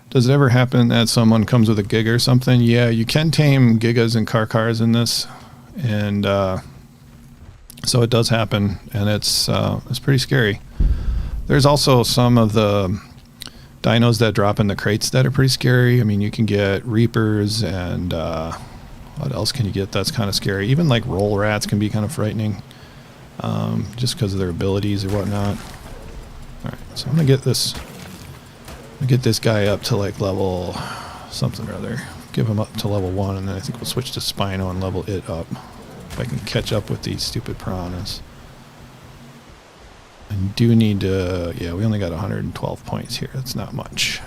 Does it ever happen that someone comes with a Giga or something? Yeah, you can tame Gigas and Karkars in this. And so it does happen, and it's pretty scary. There's also some of the dinos that drop in the crates that are pretty scary. I mean, you can get reapers and what else can you get that's kind of scary? Even like roll rats can be kind of frightening, just because of their abilities or whatnot. All right, so I'm gonna get this guy up to like level something or other. Give him up to level 1, and then I think we'll switch to Spino and level it up. If I can catch up with these stupid piranhas. I do need to, yeah, we only got 112 points here. That's not much.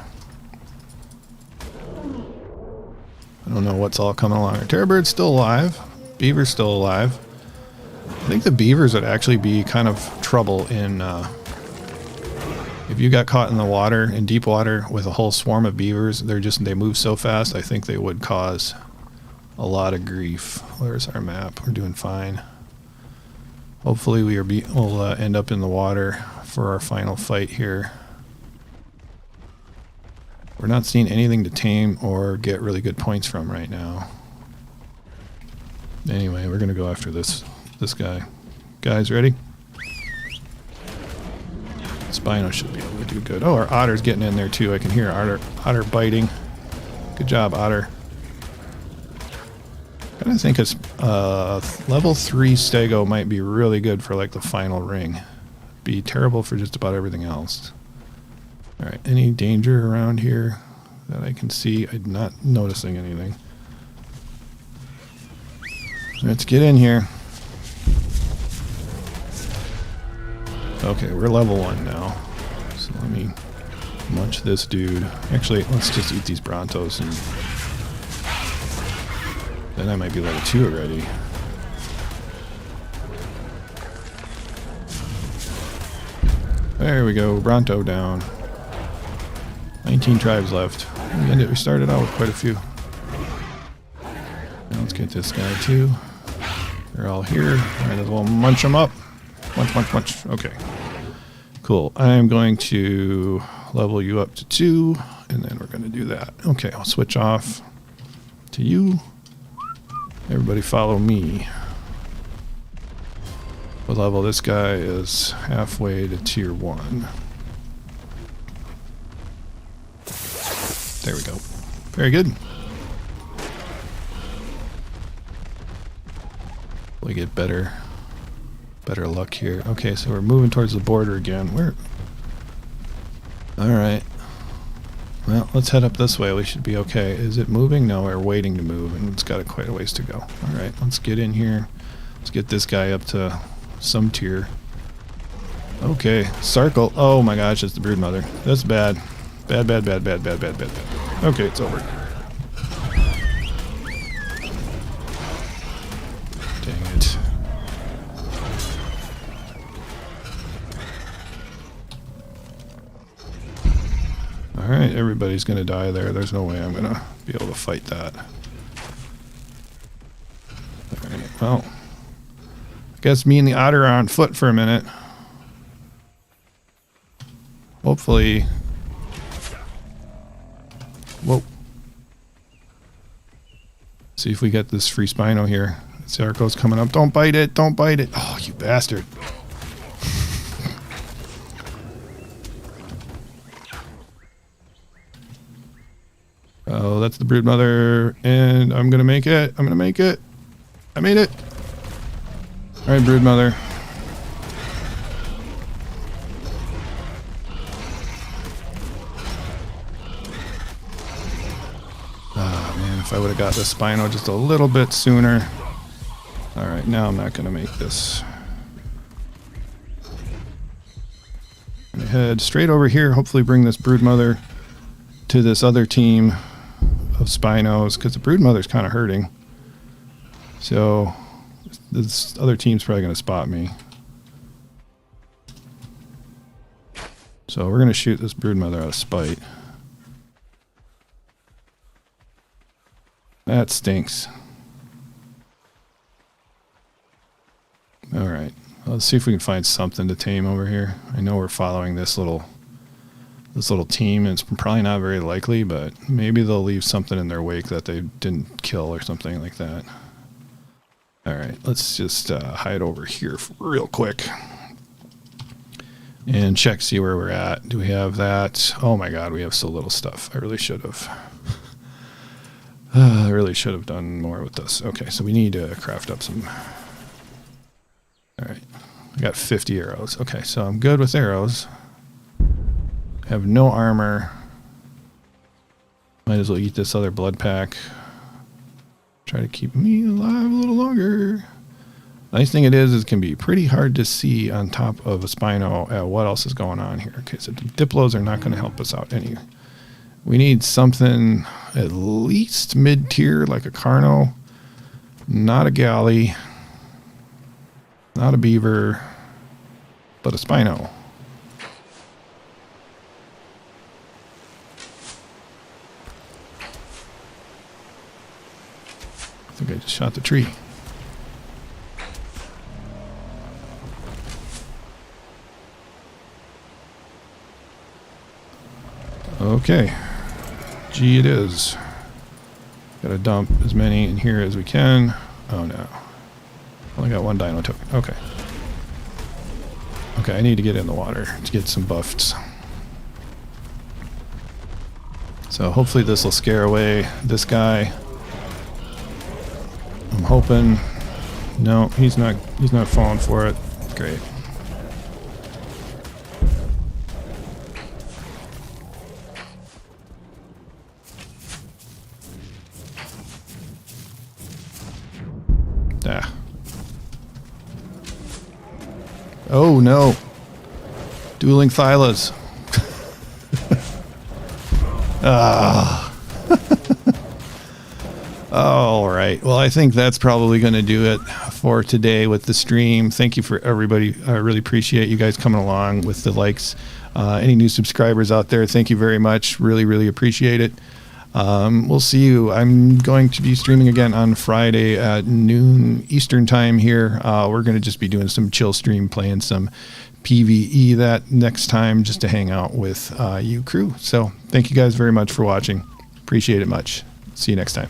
I don't know what's all coming along. Our Terrorbird's still alive. Beaver's still alive. I think the beavers would actually be kind of trouble in, if you got caught in the water, in deep water, with a whole swarm of beavers. They move so fast, I think they would cause a lot of grief. Where's our map? We're doing fine. Hopefully we'll end up in the water for our final fight here. We're not seeing anything to tame or get really good points from right now. Anyway, we're gonna go after this guy. Guys, ready? Spino should be able to do good. Oh, our otter's getting in there too. I can hear otter biting. Good job, otter. I think it's level 3 stego might be really good for like the final ring. Be terrible for just about everything else. Alright, any danger around here that I can see? I'm not noticing anything. Let's get in here. Okay, we're level 1 now. So let me munch this dude. Actually, let's just eat these Brontos and then I might be level 2 already. There we go, Bronto down. 19 tribes left. We started out with quite a few. Now let's get this guy too. They're all here. Might as well munch them up. Munch, munch, munch. Okay. Cool. I'm going to level you up to 2, and then we're going to do that. Okay, I'll switch off to you. Everybody follow me. What level? This guy is halfway to tier 1. There we go. Very good. We get better luck here. Okay, so we're moving towards the border again. Alright. Well, let's head up this way. We should be okay. Is it moving? No, we're waiting to move, and it's got quite a ways to go. Alright, let's get in here. Let's get this guy up to some tier. Okay, circle. Oh my gosh, it's the broodmother. That's bad. Bad, bad, bad, bad, bad, bad, bad, bad. Okay, it's over. Dang it. Alright, everybody's gonna die there. There's no way I'm gonna be able to fight that. Alright, well. I guess me and the otter are on foot for a minute. Hopefully. Whoa. See if we get this free Spino here. Zarko's coming up. Don't bite it! Don't bite it! Oh, you bastard. Oh, that's the broodmother, and I'm gonna make it. I'm gonna make it. I made it. All right, broodmother. Ah, man, if I would have got the Spino just a little bit sooner. All right, now I'm not gonna make this. I'm gonna head straight over here. Hopefully, bring this broodmother to this other team of Spinos, because the broodmother's kind of hurting. So this other team's probably going to spot me. So we're going to shoot this broodmother out of spite. That stinks. Alright, let's see if we can find something to tame over here. I know we're following this little team, and it's probably not very likely, but maybe they'll leave something in their wake that they didn't kill or something like that. Alright, let's just hide over here real quick. and check, see where we're at. Do we have that? Oh my God, we have so little stuff. I really should have. I really should have done more with this. Okay, so we need to craft up some. All right, I got 50 arrows. Okay, so I'm good with arrows. Have no armor. Might as well eat this other blood pack. Try to keep me alive a little longer. Nice thing it is it can be pretty hard to see on top of a Spino what else is going on here. Okay, so the Diplos are not going to help us out any. We need something at least mid-tier, like a Carno, not a Galley, not a Beaver, but a Spino. I think I just shot the tree. Okay, G it is. Gotta dump as many in here as we can. Oh no. Only got one dino token. Okay. Okay, I need to get in the water to get some buffs. So hopefully this will scare away this guy. I'm hoping. No, he's not falling for it. Great. Ah. Oh no. Dueling Thylas. Ah. All right. Well, I think that's probably going to do it for today with the stream. Thank you for everybody. I really appreciate you guys coming along with the likes. Any new subscribers out there, thank you very much. Really, really appreciate it. We'll see you. I'm going to be streaming again on Friday at noon Eastern time here. We're going to just be doing some chill stream, playing some PvE that next time just to hang out with you crew. So thank you guys very much for watching. Appreciate it much. See you next time.